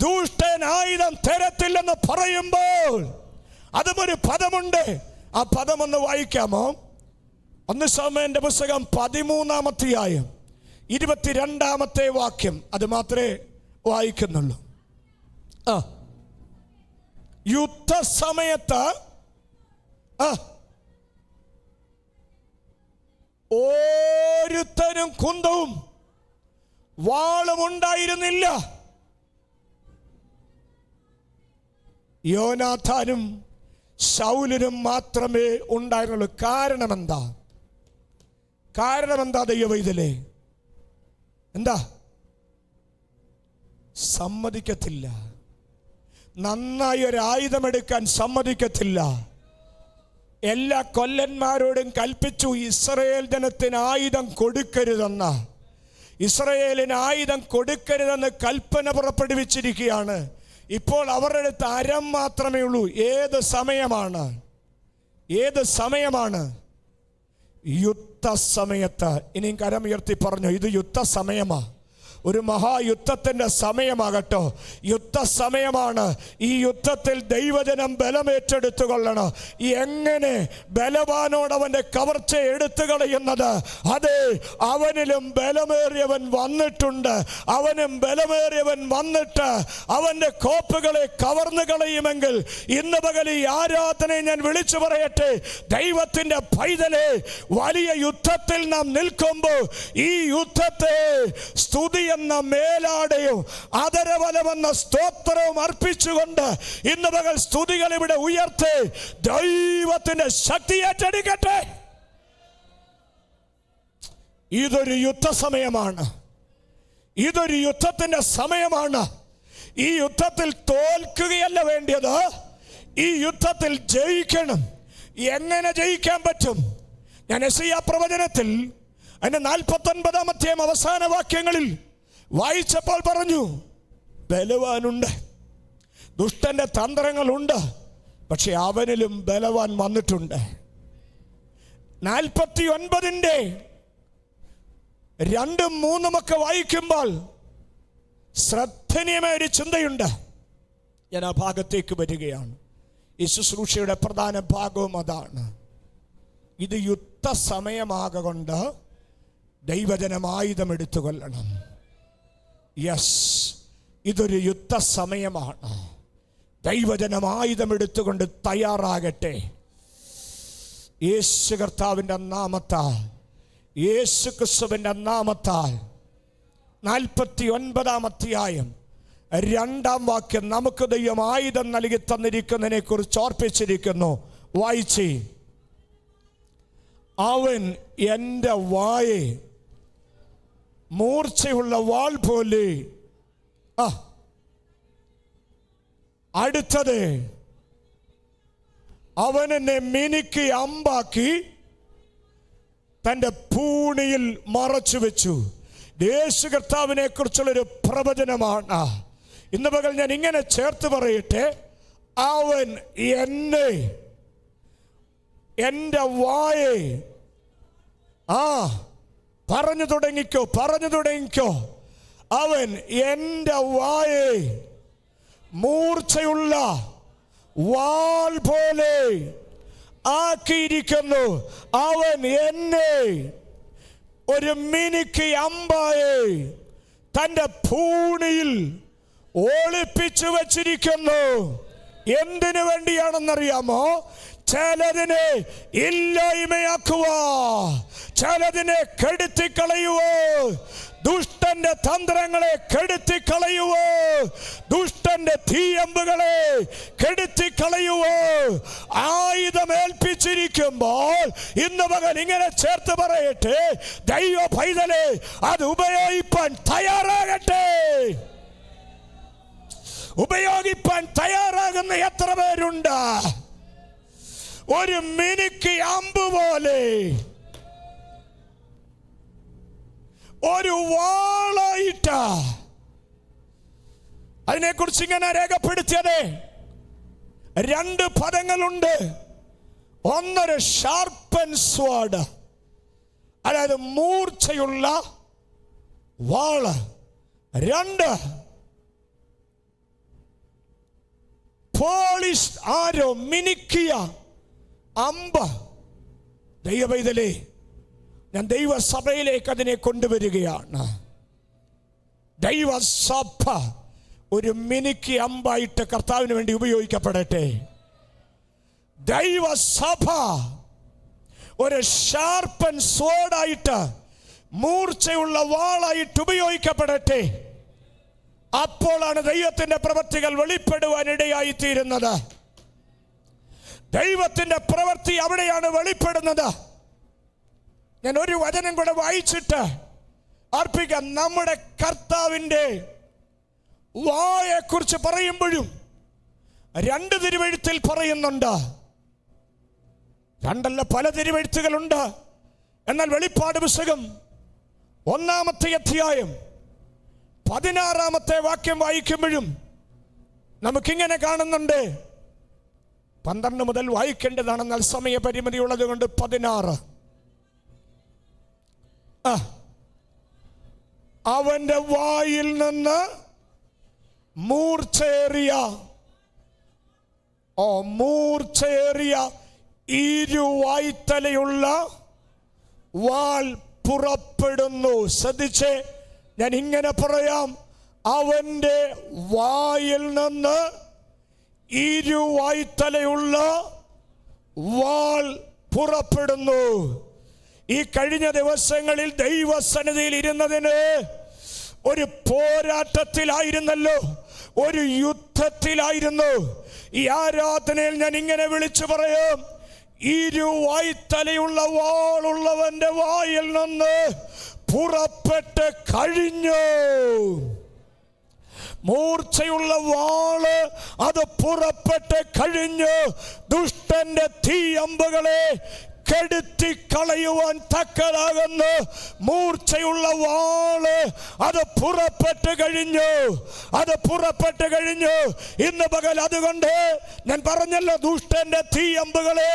ദുഷ്ടൻ ആയുധം തരത്തില്ലെന്ന് പറയുമ്പോൾ അതും ഒരു പദമുണ്ട്. ആ പദമൊന്ന് വായിക്കാമോ? 1 ശമൂവേലിന്റെ പുസ്തകം 13-ാമത്തെ അധ്യായം 22-ാമത്തെ വാക്യം, അത് മാത്രമേ വായിക്കുന്നുള്ളൂ. യുദ്ധസമയത്ത് ഓരോരുത്തരും കുന്തവും വാളും ഉണ്ടായിരുന്നില്ല. യോനാഥാനും ശൗലിനും മാത്രമേ ഉണ്ടായിരുന്നുള്ളൂ. കാരണമെന്താ ദൈവവൈതലേ? എന്താ? സമ്മതിക്കത്തില്ല, നന്നായി ഒരു ആയുധമെടുക്കാൻ സമ്മതിക്കത്തില്ല. എല്ലാ കൊല്ലന്മാരോടും കൽപ്പിച്ചു, ഇസ്രായേൽ ജനത്തിന് ആയുധം കൊടുക്കരുതെന്ന്. ഇസ്രായേലിന് ആയുധം കൊടുക്കരുതെന്ന് കൽപ്പന പുറപ്പെടുവിച്ചിരിക്കുകയാണ്. ഇപ്പോൾ അവരുടെ അടുത്ത് അരം മാത്രമേ ഉള്ളൂ. ഏത് സമയമാണ്? യുദ്ധസമയത്ത്. ഇനിയും കരമുയർത്തി പറഞ്ഞു, ഇത് യുദ്ധസമയമാ, ഒരു മഹായുദ്ധത്തിന്റെ സമയമാകട്ടോ. യുദ്ധസമയമാണ്. ഈ യുദ്ധത്തിൽ ദൈവജനം ബലമേറ്റെടുത്തു കൊള്ളണം. എങ്ങനെ ബലവാനോട് അവന്റെ കവർച്ച എടുത്തു കളയുന്നത്? അതെ, അവനിലും ബലമേറിയവൻ വന്നിട്ടുണ്ട്. അവനും ബലമേറിയവൻ വന്നിട്ട് അവന്റെ കോപ്പുകളെ കവർന്നു കളയുമെങ്കിൽ ഇന്ന് പകൽ ഈ ആരാധനയെ ഞാൻ വിളിച്ചു പറയട്ടെ, ദൈവത്തിന്റെ പൈതലെ, വലിയ യുദ്ധത്തിൽ നാം നിൽക്കുമ്പോൾ ഈ യുദ്ധത്തെ സ്തുതി എന്ന മേലാടയും ആദരവലമെന്ന സ്തോത്രവും അർപ്പിച്ചുകൊണ്ട് ഇന്ന് പകൽ സ്തുതികൾ ഇവിടെ ഉയർത്തി ദൈവത്തിന്റെ ശക്തി ഏറ്റെടുക്കട്ടെ. ഇതൊരു യുദ്ധസമയമാണ്, ഇതൊരു യുദ്ധത്തിന്റെ സമയമാണ്. ഈ യുദ്ധത്തിൽ തോൽക്കുകയല്ല വേണ്ടിയത്, ഈ യുദ്ധത്തിൽ ജയിക്കണം. എങ്ങനെ ജയിക്കാൻ പറ്റും? ഞാൻ യെശയ്യാ പ്രവചനത്തിൽ അതിന്റെ 49-ാമത്തെ അവസാന വാക്യങ്ങളിൽ വായിച്ചപ്പോൾ പറഞ്ഞു, ബലവാനുണ്ട്, ദുഷ്ടന്റെ തന്ത്രങ്ങളുണ്ട്, പക്ഷെ അവനിലും ബലവാൻ വന്നിട്ടുണ്ട്. 49-ന്റെ 2-3 വായിക്കുമ്പോൾ ശ്രദ്ധനീയമായ ഒരു ചിന്തയുണ്ട്. ഞാൻ ആ ഭാഗത്തേക്ക് വരികയാണ്. ഈ ശുശ്രൂഷയുടെ പ്രധാന ഭാഗവും അതാണ്. ഇത് യുദ്ധസമയമാകൊണ്ട് ദൈവജനം ആയുധമെടുത്തുകൊള്ളണം. യെസ്, ഇതൊരു യുദ്ധസമയമാണ്. ദൈവജനം ആയുധമെടുത്തുകൊണ്ട് തയ്യാറാകട്ടെ. യേശു കർത്താവിൻ്റെ നാമത്താൽ, യേശു ക്രിസ്തുവിൻ്റെ നാമത്താൽ. 49-ാം അധ്യായം 2-ാം വാക്യം നമുക്ക് ദൈവം ആയുധം നൽകി തന്നിരിക്കുന്നതിനെ കുറിച്ച് ഓർപ്പിച്ചിരിക്കുന്നു. വായിച്ചേ. അവൻ എൻ്റെ വായെ മൂർച്ചയുള്ള വാൾ പോലെ, അടുത്തത് അവൻ എന്നെ മിനുക്കി അമ്പാക്കി തൻ്റെ പൂണിയിൽ മറച്ചു വെച്ചു. യേശു കർത്താവിനെ കുറിച്ചുള്ളൊരു പ്രവചനമാണ്. ഇന്ന് പകൽ ഞാൻ ഇങ്ങനെ ചേർത്ത് പറയട്ടെ, അവൻ എന്നെ, എൻ്റെ വായെ, പറഞ്ഞു തുടങ്ങിക്കോ. അവൻ എൻ്റെ വായെ മൂർച്ചയുള്ള വാൾ പോലെ ആക്കിയിരിക്കുന്നു. അവൻ എന്നെ ഒരു മിനുക്കി അമ്പായെ തൻ്റെ പൂണിയിൽ ഒളിപ്പിച്ചു വച്ചിരിക്കുന്നു. എന്തിനു വേണ്ടിയാണെന്നറിയാമോ? ചിലതിനെ ഇല്ലായ്മയാക്കുക, ചിലതിനെ കെടുത്തിക്കളയുവോ, ദുഷ്ടന്റെ തന്ത്രങ്ങളെ കെടുത്തിക്കളയുവോ, ദുഷ്ടന്റെ തീയമ്പുകളെ കെടുത്തിക്കളയുവോ. ആയുധമേൽപ്പിച്ചിരിക്കുമ്പോൾ ഇന്ന് പകൽ ഇങ്ങനെ ചേർത്ത് പറയട്ടെ, ദൈവ പൈതലേ, അത് ഉപയോഗിപ്പാൻ തയ്യാറാകട്ടെ. ഉപയോഗിപ്പാൻ തയ്യാറാകുന്ന എത്ര പേരുണ്ട്? ഒരു മിനുക്കി അമ്പ് പോലെ, ഒരു വാളായിട്ട. അതിനെക്കുറിച്ച് ഇങ്ങനെ രേഖപ്പെടുത്തിയത് 2 പദങ്ങളുണ്ട്. ഒന്നൊരു ഷാർപ്പൻ സ്വാഡ്, അതായത് മൂർച്ചയുള്ള വാള്. 2 പോളിഷ് ആരോ, മിനുക്കിയ അമ്പ്. ദൈവപൈതലേ, ഞാൻ ദൈവസഭയിലേക്ക് അതിനെ കൊണ്ടുവരികയാണ്. ദൈവസഭ ഒരു മിനുക്കി അമ്പായിട്ട് കർത്താവിന് വേണ്ടി ഉപയോഗിക്കപ്പെടട്ടെ. ദൈവസഭ ഒരു ഷാർപ്പൻ സ്വോർഡായിട്ട്, മൂർച്ചയുള്ള വാളായിട്ട് ഉപയോഗിക്കപ്പെടട്ടെ. അപ്പോഴാണ് ദൈവത്തിന്റെ പ്രവൃത്തികൾ വെളിപ്പെടുവാനിടയായി തീരുന്നത്. ദൈവത്തിന്റെ പ്രവൃത്തി അവിടെയാണ് വെളിപ്പെടുന്നത്. ഞാൻ ഒരു വചനം കൂടെ വായിച്ചിട്ട് അർപ്പിക്കാം. നമ്മുടെ കർത്താവിൻ്റെ വായെക്കുറിച്ച് പറയുമ്പോഴും 2 തിരുവെഴുത്തിൽ പറയുന്നുണ്ട്. 2 പല തിരുവെഴുത്തുകളുണ്ട്. എന്നാൽ വെളിപ്പാട് പുസ്തകം 1-ാമത്തെ അധ്യായം 16-ാമത്തെ വാക്യം വായിക്കുമ്പോഴും നമുക്കിങ്ങനെ കാണുന്നുണ്ട്. 12 മുതൽ വായിക്കേണ്ടതാണെന്നാൽ സമയപരിമിതി ഉള്ളത് കൊണ്ട് 16. അവന്റെ വായിൽ നിന്ന് മൂർച്ചേറിയ ഇരുവായ്ത്തലയുള്ള വാൾ പുറപ്പെടുന്നു. ശ്രദ്ധിച്ചേ, ഞാൻ ഇങ്ങനെ പറയാം. അവന്റെ വായിൽ നിന്ന് ഇരുവായ്ത്തലയുള്ള വാൾ പുറപ്പെടുന്നു. ഈ കഴിഞ്ഞ ദിവസങ്ങളിൽ ദൈവസന്നിധിയിൽ ഇരുന്നതിന് ഒരു പോരാട്ടത്തിലായിരുന്നല്ലോ, ഒരു യുദ്ധത്തിലായിരുന്നു. ഈ ആരാധനയിൽ ഞാൻ ഇങ്ങനെ വിളിച്ചു പറയാം, ഇരുവായ്ത്തലയുള്ള വാളുള്ളവന്റെ വായിൽ നിന്ന് പുറപ്പെട്ട് കഴിഞ്ഞു. മൂർച്ചയുള്ള വാള് അത് പുറപ്പെട്ട് കഴിഞ്ഞു. ദുഷ്ടന്റെ തീയമ്പുകളെ കെടുത്തിക്കളയുവാൻ തക്കതാകുന്ന മൂർച്ചയുള്ള വാള് അത് പുറപ്പെട്ട് കഴിഞ്ഞു. ഇന്ന് പകൽ അതുകൊണ്ട് ഞാൻ പറഞ്ഞല്ലോ, ദുഷ്ടന്റെ തീയമ്പുകളെ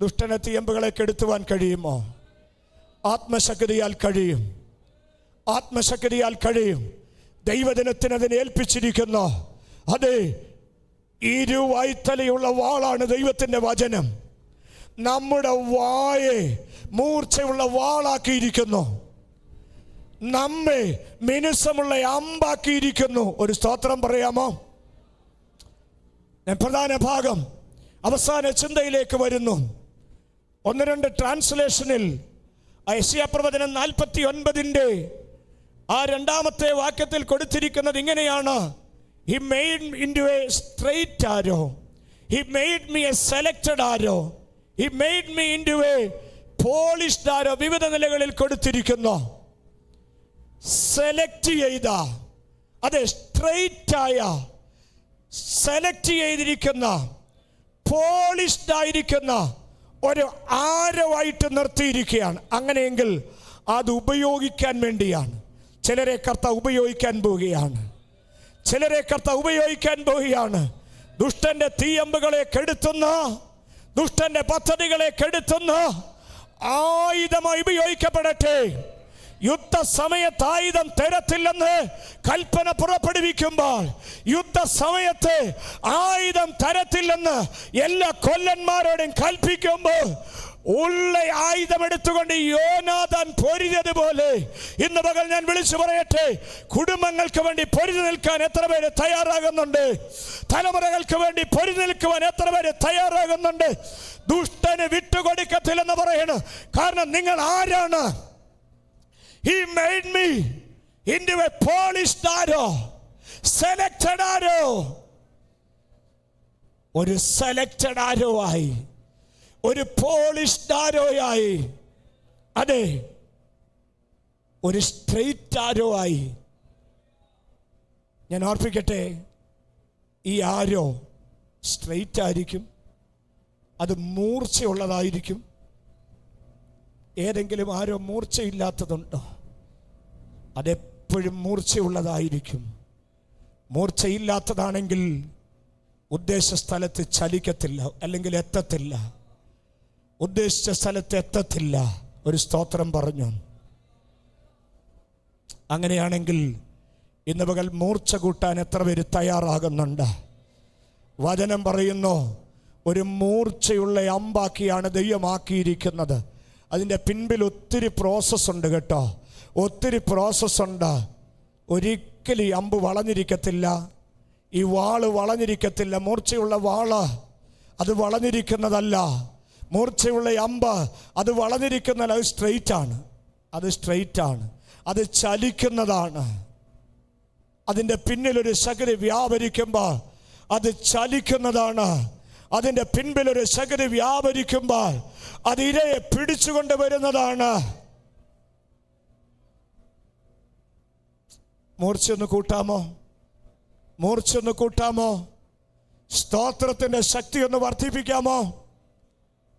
ദുഷ്ടനെ തീയമ്പുകളെ കെടുത്തുവാൻ കഴിയുമോ? ആത്മശക്തിയാൽ കഴിയും. ആത്മശക്തിയാൽ കഴിയും. ദൈവജനത്തിന് അതിനെ ഏൽപ്പിച്ചിരിക്കുന്നു. അതെ, ഇരുവായ്ത്തലയുള്ള വാളാണ് ദൈവത്തിൻ്റെ വചനം. നമ്മുടെ വായെ മൂർച്ചയുള്ള വാളാക്കിയിരിക്കുന്നു. നമ്മെ മിനുസമുള്ള അമ്പാക്കിയിരിക്കുന്നു. ഒരു സ്തോത്രം പറയാമോ? ഞാൻ പ്രധാന ഭാഗം അവസാന ചിന്തയിലേക്ക് വരുന്നു. 1-2 ട്രാൻസ്ലേഷനിൽ യെശയ്യാ പ്രവചനം 49 ആ 2-ാമത്തെ വാക്യത്തിൽ കൊടുത്തിരിക്കുന്നത് ഇങ്ങനെയാണ്: He made me into a straight arrow. He made me a selected arrow. He made me into a polished arrow. വിവിധ നിലകളിൽ കൊടുത്തിരിക്കുന്നു. സെലക്ട് ചെയ്ത, അതെ, സ്ട്രെയിറ്റ് ആയ, സെലക്ട് ചെയ്തിരിക്കുന്ന, പോളിഷ്ഡ് ആയിരിക്കുന്ന ഒരു ആരവായിട്ട് നിർത്തിയിരിക്കുകയാണ്. അങ്ങനെയെങ്കിൽ അത് ഉപയോഗിക്കാൻ വേണ്ടിയാണ്. ചിലരെ കർത്താവ് ഉപയോഗിക്കാൻ പോവുകയാണ്. ചിലരെ കർത്താവ് ഉപയോഗിക്കാൻ പോവുകയാണ്. ദുഷ്ടന്റെ തീയമ്പുകളെ കെടുത്തുന്ന, ദുഷ്ടന്റെ പദ്ധതികളെ കെടുത്തുന്ന ആയുധമായി ഉപയോഗിക്കപ്പെടട്ടെ. യുദ്ധസമയത്ത് ആയുധം തരത്തില്ലെന്ന് കൽപ്പന പുറപ്പെടുവിക്കുമ്പോൾ, യുദ്ധസമയത്ത് ആയുധം തരത്തില്ലെന്ന് എല്ലാ കൊല്ലന്മാരോടും കൽപ്പിക്കുമ്പോൾ, ഉള്ള ആയുധം എടുത്തുകൊണ്ട് യോനാഥാൻ പൊരുതിയതുപോലെ ഇന്ന് പകൽ ഞാൻ വിളിച്ചു പറയട്ടെ, കുടുംബങ്ങൾക്ക് വേണ്ടി പൊരുതി നിൽക്കാൻ എത്ര പേര് തയ്യാറാകുന്നുണ്ട്? തലമുറകൾക്ക് വേണ്ടി പൊരുതി നിൽക്കുവാൻ എത്ര പേര് തയ്യാറാകുന്നുണ്ട്? ദുഷ്ടന് വിട്ടുകൊടുക്കത്തില്ലെന്ന് പറയണം. കാരണം നിങ്ങൾ ആരാണ്? He made me into a polished arrow, selected arrow. ഒരു സെലക്റ്റഡ് ആരോ ആയി, ഒരു പോളിഷ്ഡ് ആരോ ആയി, അതെ, ഒരു സ്ട്രെയിറ്റ് ആരോ ആയി. ഞാൻ ഓർപ്പിക്കട്ടെ, ഈ ആരോ സ്ട്രെയിറ്റ് ആയിരിക്കും, അത് മൂർച്ചയുള്ളതായിരിക്കും. ഏതെങ്കിലും ആരോ മൂർച്ചയില്ലാത്തതുണ്ടോ? അതെപ്പോഴും മൂർച്ചയുള്ളതായിരിക്കും. മൂർച്ചയില്ലാത്തതാണെങ്കിൽ ഉദ്ദേശ സ്ഥലത്ത് ചലിക്കത്തില്ല, അല്ലെങ്കിൽ എത്തത്തില്ല. ഉദ്ദേശിച്ച സ്ഥലത്ത് എത്തത്തില്ല. ഒരു സ്തോത്രം പറഞ്ഞു. അങ്ങനെയാണെങ്കിൽ ഇന്ന് പകൽ മൂർച്ച കൂട്ടാൻ എത്ര പേര് തയ്യാറാകുന്നുണ്ട്? വചനം പറയുന്നു, ഒരു മൂർച്ചയുള്ള അമ്പാക്കിയാണ് ദൈവമാക്കിയിരിക്കുന്നത്. അതിൻ്റെ പിൻപിൽ ഒത്തിരി പ്രോസസ്സുണ്ട് കേട്ടോ, ഒത്തിരി പ്രോസസ്സുണ്ട്. ഒരിക്കലും ഈ അമ്പ് വളഞ്ഞിരിക്കത്തില്ല, ഈ വാള് വളഞ്ഞിരിക്കത്തില്ല. മൂർച്ചയുള്ള വാള് അത് വളഞ്ഞിരിക്കുന്നതല്ല. മൂർച്ചയുള്ള അമ്പ് അത് വളഞ്ഞിരിക്കുന്നതല്ല, അത് സ്ട്രെയിറ്റ് ആണ്. അത് സ്ട്രെയിറ്റ് ആണ്, അത് ചലിക്കുന്നതാണ്. അതിൻ്റെ പിന്നിലൊരു ശക്തി വ്യാപരിക്കുമ്പോൾ അത് ചലിക്കുന്നതാണ്. അതിൻ്റെ പിൻപിലൊരു ശക്തി വ്യാപരിക്കുമ്പോൾ അത് ഇരയെ പിടിച്ചുകൊണ്ട് വരുന്നതാണ്. മൂർച്ചയൊന്ന് കൂട്ടാമോ? മൂർച്ചയൊന്ന് കൂട്ടാമോ? സ്തോത്രത്തിൻ്റെ ശക്തി ഒന്ന് വർദ്ധിപ്പിക്കാമോ?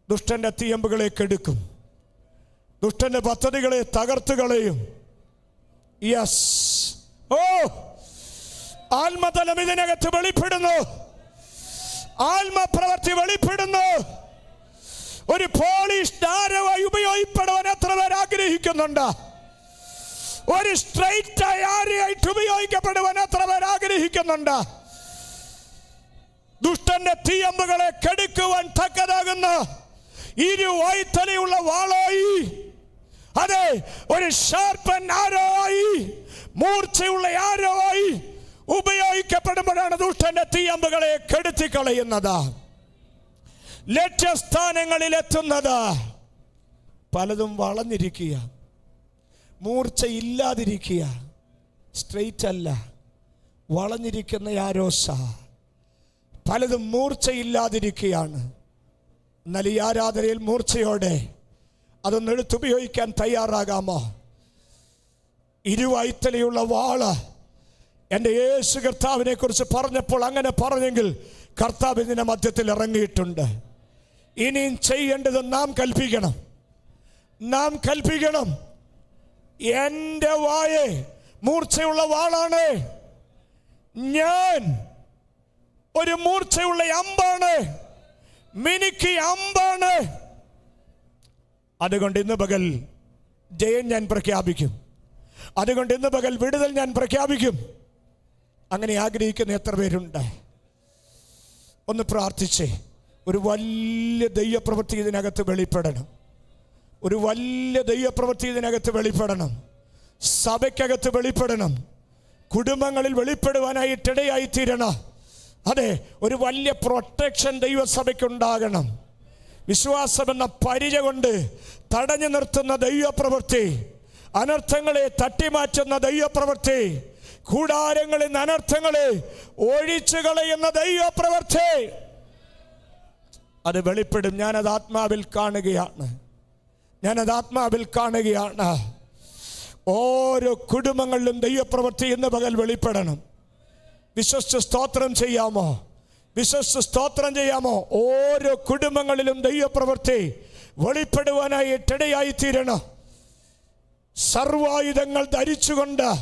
ദുഷ്ടന്റെ തീയമ്പുകളെ കെടുക്കും, ദുഷ്ടന്റെ പദ്ധതികളെ തകർത്ത് കളയും. യെസ്, ഓ, ആത്മതലം ഇതിനകത്ത് വെളിപ്പെടുന്നു, ആത്മപ്രവൃത്തി വെളിപ്പെടുന്നു. ഒരു പോളിഷ്ഡ് ആരവായി ഉപയോഗിക്കപ്പെടുവാൻ എത്ര പേർ ആഗ്രഹിക്കുന്നുണ്ട്? ഒരു സ്ട്രെയിറ്റ് ആയിട്ട് ഉപയോഗിക്കപ്പെടുവാൻ എത്ര പേർ ആഗ്രഹിക്കുന്നുണ്ട്? ദുഷ്ടന്റെ തീയമ്പുകളെ കെടുക്കുവാൻ തക്കതാകുന്ന ഇരുവായ്ത്തലയുള്ള വാളായി, അതെ, ഒരു ഷാർപ്പൻ ആരോ ആയി, മൂർച്ചയുള്ള ആരോ ആയി ഉപയോഗിക്കപ്പെടുമ്പോഴാണ് ദുഷ്ടന്റെ തീയമ്പുകളെ കെടുത്തിക്കളയുന്നത്, ലക്ഷ്യസ്ഥാനങ്ങളിൽ എത്തുന്നത്. പലതും വളഞ്ഞിരിക്കുക, മൂർച്ചയില്ലാതിരിക്കുക, സ്ട്രെയിറ്റ് അല്ല, വളഞ്ഞിരിക്കുന്ന ആരോസ. പലതും മൂർച്ചയില്ലാതിരിക്കുകയാണ്. എന്നാൽ ഈ ആരാധനയിൽ മൂർച്ചയോടെ അതൊന്ന് എടുത്തുപയോഗിക്കാൻ തയ്യാറാകാമോ? ഇരുവായ്ത്തലയുള്ള വാള് എൻ്റെ യേശു കർത്താവിനെ കുറിച്ച് പറഞ്ഞപ്പോൾ അങ്ങനെ പറഞ്ഞെങ്കിൽ കർത്താവ് ഇതിൻ്റെ മധ്യത്തിൽ ഇറങ്ങിയിട്ടുണ്ട്. ഇനിയും ചെയ്യേണ്ടത് നാം കൽപ്പിക്കണം, നാം കൽപ്പിക്കണം. എൻ്റെ വായെ മൂർച്ചയുള്ള വാളാണ്, ഞാൻ ഒരു മൂർച്ചയുള്ള അമ്പാണ്, മിനുക്കി അമ്പാണ്. അതുകൊണ്ട് ഇന്ന് പകൽ ജയം ഞാൻ പ്രഖ്യാപിക്കും. അതുകൊണ്ട് ഇന്ന് പകൽ വിടുതൽ ഞാൻ പ്രഖ്യാപിക്കും. അങ്ങനെ ആഗ്രഹിക്കുന്ന എത്ര പേരുണ്ട്? ഒന്ന് പ്രാർത്ഥിച്ചേ. ഒരു വലിയ ദൈവപ്രവൃത്തി ഇതിനകത്ത് വെളിപ്പെടണം. ഒരു വലിയ ദൈവപ്രവൃത്തി ഇതിനകത്ത് വെളിപ്പെടണം. സഭയ്ക്കകത്ത് വെളിപ്പെടണം. കുടുംബങ്ങളിൽ വെളിപ്പെടുവാനായിട്ടിടയായി തീരണം. അതെ, ഒരു വലിയ പ്രൊട്ടക്ഷൻ ദൈവസഭയ്ക്കുണ്ടാകണം. വിശ്വാസമെന്ന പരിച കൊണ്ട് തടഞ്ഞു നിർത്തുന്ന ദൈവപ്രവൃത്തി, അനർത്ഥങ്ങളെ തട്ടിമാറ്റുന്ന ദൈവപ്രവൃത്തി, കൂടാരങ്ങളിൽ നിന്ന് അനർത്ഥങ്ങളെ ഒഴിച്ചു കളയുന്ന ദൈവപ്രവൃത്തി, അത് വെളിപ്പെടും. ഞാനത് ആത്മാവിൽ കാണുകയാണ്. ഓരോ കുടുംബങ്ങളിലും ദൈവപ്രവൃത്തി ഇന്ന് പകൽ വെളിപ്പെടണം. വിശ്വസിച്ച് സ്തോത്രം ചെയ്യാമോ? ഓരോ കുടുംബങ്ങളിലും ദൈവപ്രവൃത്തി വെളിപ്പെടുവാനായിട്ടിടയായി തീരണം. സർവായുധങ്ങൾ ധരിച്ചുകൊണ്ട്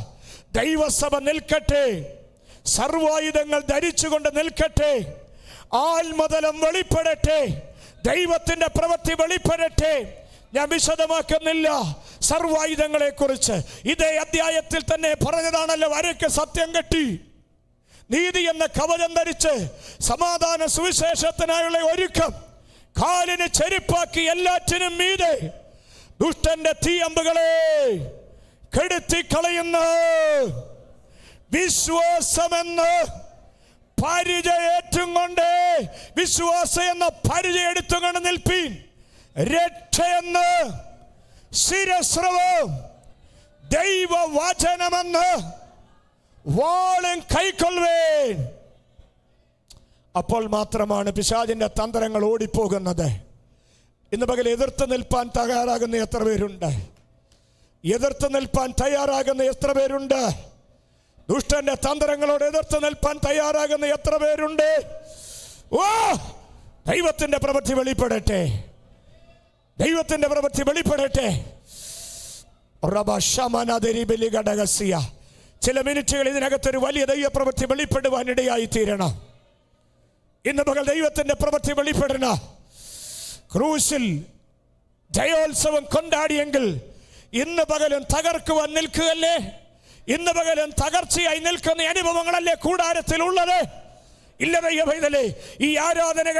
ദൈവസഭ നിൽക്കട്ടെ. സർവായുധങ്ങൾ ധരിച്ചുകൊണ്ട് നിൽക്കട്ടെ. ആത്മതലം വെളിപ്പെടട്ടെ. ദൈവത്തിന്റെ പ്രവൃത്തി വെളിപ്പെടട്ടെ. ഞാൻ വിശദമാക്കുന്നില്ല സർവായുധങ്ങളെ കുറിച്ച്. ഇതേ അധ്യായത്തിൽ തന്നെ പറഞ്ഞതാണല്ലോ. അരയ്ക്ക് സത്യം കെട്ടി നീതി എന്ന കവചം ധരിച്ച് സമാധാന സുവിശേഷത്തിനായുള്ള ഒരുക്കം, കാലിന് ചെരുപ്പാക്കി എല്ലാറ്റിനും മീതെ ദുഷ്ടന്റെ തീയമ്പുകളെ കെടുത്തിക്കളയുന്ന വിശ്വാസമെന്ന് പരിചയേറ്റും കൊണ്ട്, വിശ്വാസം എന്ന പരിചയം എടുത്തുകൊണ്ട് നിൽപ്പീൻ. രക്ഷയെന്ന് ശിരസ്രവം, ദൈവവചനമെന്ന് വാളും കൈക്കൊള്ളുവേൻ. അപ്പോൾ മാത്രമാണ് പിശാചിന്റെ തന്ത്രങ്ങൾ ഓടിപ്പോകുന്നത്. ഇന്ന് പകൽ എതിർത്ത് നിൽപ്പാൻ തയ്യാറാകുന്ന എത്ര പേരുണ്ട്? ദുഷ്ടന്റെ തന്ത്രങ്ങളോട് എതിർത്ത് നിൽപ്പാൻ തയ്യാറാകുന്ന എത്ര പേരുണ്ട്? ഓ, ദൈവത്തിന്റെ പ്രവൃത്തി വെളിപ്പെടട്ടെ. ചില മിനിറ്റുകൾ ഇതിനകത്തൊരു വലിയ ദൈവപ്രവൃത്തി വെളിപ്പെടുവാനിടയായി തീരണം. ഇന്ന് പകൽ ദൈവത്തിന്റെ പ്രവൃത്തി വെളിപ്പെടണം. ക്രൂശിൽ ജയോത്സവം കൊണ്ടാടിയെങ്കിൽ ഇന്ന് പകലും തകർക്കുവാൻ നിൽക്കുകയല്ലേ? ഇന്ന് പകലും തകർച്ചയായി നിൽക്കുന്ന അനുഭവങ്ങളല്ലേ കൂടാരത്തിൽ ഉള്ളത്? ഇല്ല ദൈവമേ, ഈ ആരാധന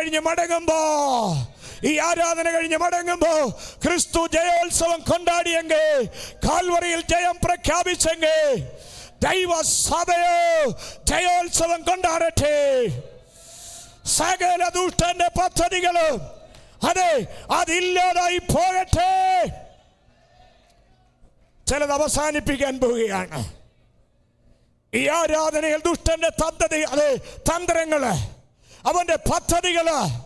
കഴിഞ്ഞ് മടങ്ങുമ്പോ ക്രിസ്തു ജയോത്സവം കൊണ്ടാടിയെങ്കിൽ, കാൽവറിയിൽ ജയം പ്രഖ്യാപിച്ചെങ്കിൽ, ദൈവസഭയോ ജയോത്സവം കൊണ്ടാടട്ടെ. സകല ദുഷ്ടന്റെ പദ്ധതികളും അതില്ലാതായി പോകട്ടെ. ചിലത് അവസാനിപ്പിക്കാൻ പോവുകയാണ്. ഈ ആരാധനയിൽ ദുഷ്ടന്റെ തന്ത്രങ്ങള്, അവന്റെ പദ്ധതികള്,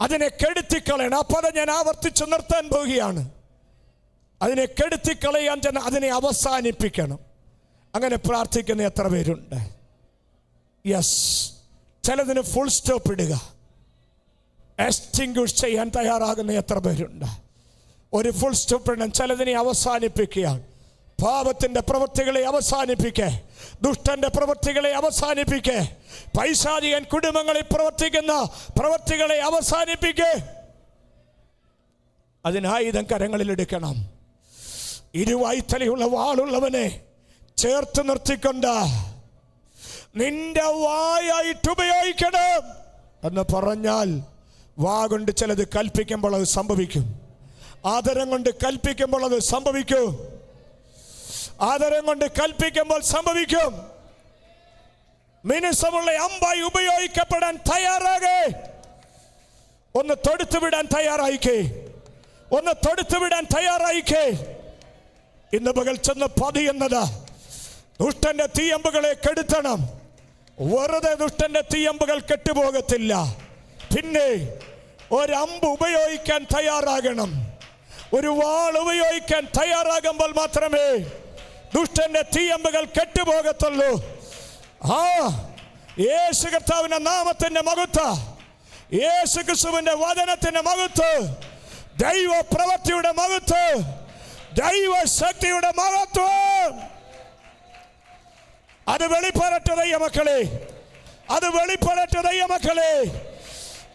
അതിനെ കെടുത്തിക്കളയണം. ആ പദം ഞാൻ ആവർത്തിച്ചു നിർത്താൻ പോവുകയാണ്. അതിനെ കെടുത്തിക്കളയാൻ അതിനെ അവസാനിപ്പിക്കണം. അങ്ങനെ പ്രാർത്ഥിക്കുന്ന എത്ര പേരുണ്ട്? യെസ്. ചിലതിന് ഫുൾ സ്റ്റോപ്പ് ഇടുക, എക്സ്റ്റിങ്ക്വിഷ് ചെയ്യാൻ തയ്യാറാകുന്ന എത്ര പേരുണ്ട്? ഒരു ഫുൾ സ്റ്റോപ്പ് ഇടണം. ചിലതിനെ അവസാനിപ്പിക്കുകയാണ്. പാപത്തിന്റെ പ്രവൃത്തികളെ അവസാനിപ്പിക്കേ, ദുഷ്ടന്റെ പ്രവൃത്തികളെ അവസാനിപ്പിക്കേ, പൈശാചികൻ കുടുംബങ്ങളിൽ പ്രവർത്തിക്കുന്ന പ്രവൃത്തികളെ അവസാനിപ്പിക്കേ. അതിനായുധം കരങ്ങളിലെടുക്കണം. ഇരുവായ്ത്തലയുള്ള വാളുള്ളവനെ ചേർത്ത് നിർത്തിക്കൊണ്ട് നിന്റെ വായായിട്ട് ഉപയോഗിക്കണം എന്ന് പറഞ്ഞാൽ, വാ കൊണ്ട് ചിലത് കൽപ്പിക്കുമ്പോൾ അത് സംഭവിക്കും. ആദരം കൊണ്ട് കൽപ്പിക്കുമ്പോൾ അത് സംഭവിക്കും. മിനുസമുള്ള അമ്പായി ഉപയോഗിക്കപ്പെടാൻ തയ്യാറാകെ. ഒന്ന് തൊടുത്തുവിടാൻ തയ്യാറായിക്കേ. ഇന്ന് പകൽ ചെന്ന് പതിയുന്നത് ദുഷ്ടന്റെ തീയമ്പുകളെ കെടുത്തണം. വെറുതെ ദുഷ്ടന്റെ തീയമ്പുകൾ കെട്ടുപോകത്തില്ല. പിന്നെ ഒരമ്പ് ഉപയോഗിക്കാൻ തയ്യാറാകണം. ഒരു വാൾ ഉപയോഗിക്കാൻ തയ്യാറാകുമ്പോൾ മാത്രമേ ദുഷ്ടന്റെ തീയമ്പുകൾ കെട്ടുപോകത്തുള്ളൂ. യേശു കർത്താവിന്റെ നാമത്തിന്റെ മഹത്വം, യേശു ക്രിസ്തുവിന്റെ വചനത്തിന്റെ മഹത്വം, ദൈവ പ്രവൃത്തിയുടെ മഹത്വം, ദൈവ ശക്തിയുടെ മഹത്വം അത് വെളിപ്പെടട്ടെ ദൈവമക്കളെ.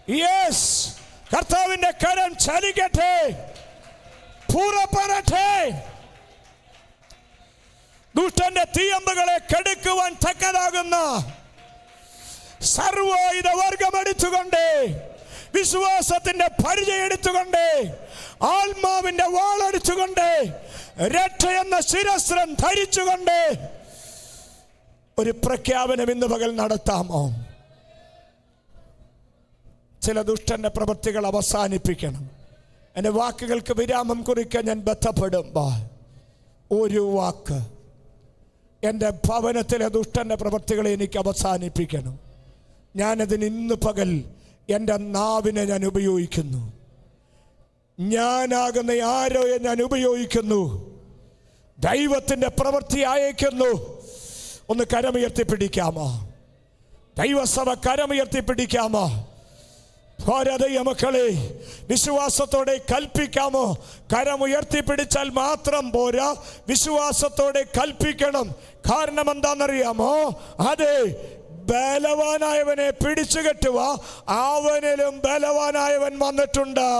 യെസ്, കർത്താവിന്റെ കരം ചലിക്കട്ടെ. പുറപ്പെടട്ടെ. ദുഷ്ടന്റെ തീയമ്പുകളെ കെടുക്കുവാൻ തക്കതാകുന്ന സർവായുധ വർഗമെടുത്തുകൊണ്ട്, വിശ്വാസത്തിന്റെ പരിചയം എടുത്തുകൊണ്ട്, ആത്മാവിന്റെ വാളെടുത്തുകൊണ്ട്, രക്ഷ എന്ന ശിരസ്ത്രം ധരിച്ചുകൊണ്ട് ഒരു പ്രഖ്യാപനം ഇന്ന് പകൽ നടത്താമോ? ചില ദുഷ്ടന്റെ പ്രവൃത്തികൾ അവസാനിപ്പിക്കണം. എൻ്റെ വാക്കുകൾക്ക് വിരാമം കുറിക്കാൻ ഞാൻ ബന്ധപ്പെടുമ്പോൾ ഒരു വാക്ക്, എൻ്റെ ഭവനത്തിലെ ദുഷ്ടന്റെ പ്രവൃത്തികളെ എനിക്ക് അവസാനിപ്പിക്കണം. ഞാനതിന് ഇന്ന് പകൽ എൻ്റെ നാവിനെ ഞാൻ ഉപയോഗിക്കുന്നു. ഞാനാകുന്ന ആരോയെ ഞാൻ ഉപയോഗിക്കുന്നു. ദൈവത്തിൻ്റെ പ്രവൃത്തി അയക്കുന്നു. ഒന്ന് കരമുയർത്തിപ്പിടിക്കാമോ? ദൈവസഭ കരമുയർത്തിപ്പിടിക്കാമോ? ഭാരതീയ മക്കളെ, വിശ്വാസത്തോടെ കൽപ്പിക്കാമോ? കരമുയർത്തിപ്പിടിച്ചാൽ മാത്രം പോരാ, വിശ്വാസത്തോടെ കൽപ്പിക്കണം. കാരണം എന്താണെന്നറിയാമോ? അതെ, ബലവാനായവനെ പിടിച്ചു കെട്ടുക, അവനിലും ബലവാനായവൻ വന്നിട്ടുണ്ട്.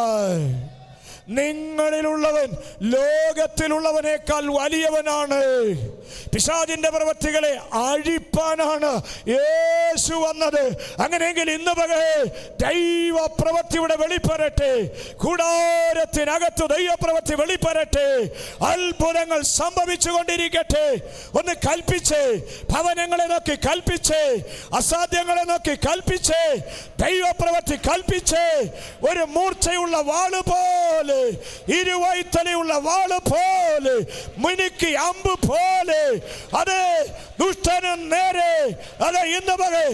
നിങ്ങളിലുള്ളവൻ ലോകത്തിലുള്ളവനേക്കാൾ വലിയവനാണ്. പിശാചിന്റെ പ്രവൃത്തികളെ അഴിപ്പാനാണ് യേശു വന്നത്. അങ്ങനെയെങ്കിൽ ഇന്ന് പകൽ ദൈവ പ്രവൃത്തിയുടെ വെളിപ്പെടട്ടെ. കൂടാരത്തിനകത്ത് ദൈവപ്രവൃത്തി വെളിപ്പെടട്ടെ. അത്ഭുതങ്ങൾ സംഭവിച്ചു കൊണ്ടിരിക്കട്ടെ. ഒന്ന് കൽപ്പിച്ചേ, ഭവനങ്ങളെ നോക്കി കൽപ്പിച്ചേ, അസാധ്യങ്ങളെ നോക്കി കൽപ്പിച്ചേ, ദൈവപ്രവൃത്തി കൽപ്പിച്ചേ. ഒരു മൂർച്ചയുള്ള വാള് പോലെ, ഇരുവൈത്തലയുള്ള വാള് പോലെ, മിനുക്കി അമ്പ് പോലെ, അതെ ദുഷ്ടന് നേരെ അതെ ഇന്ന് പകൽ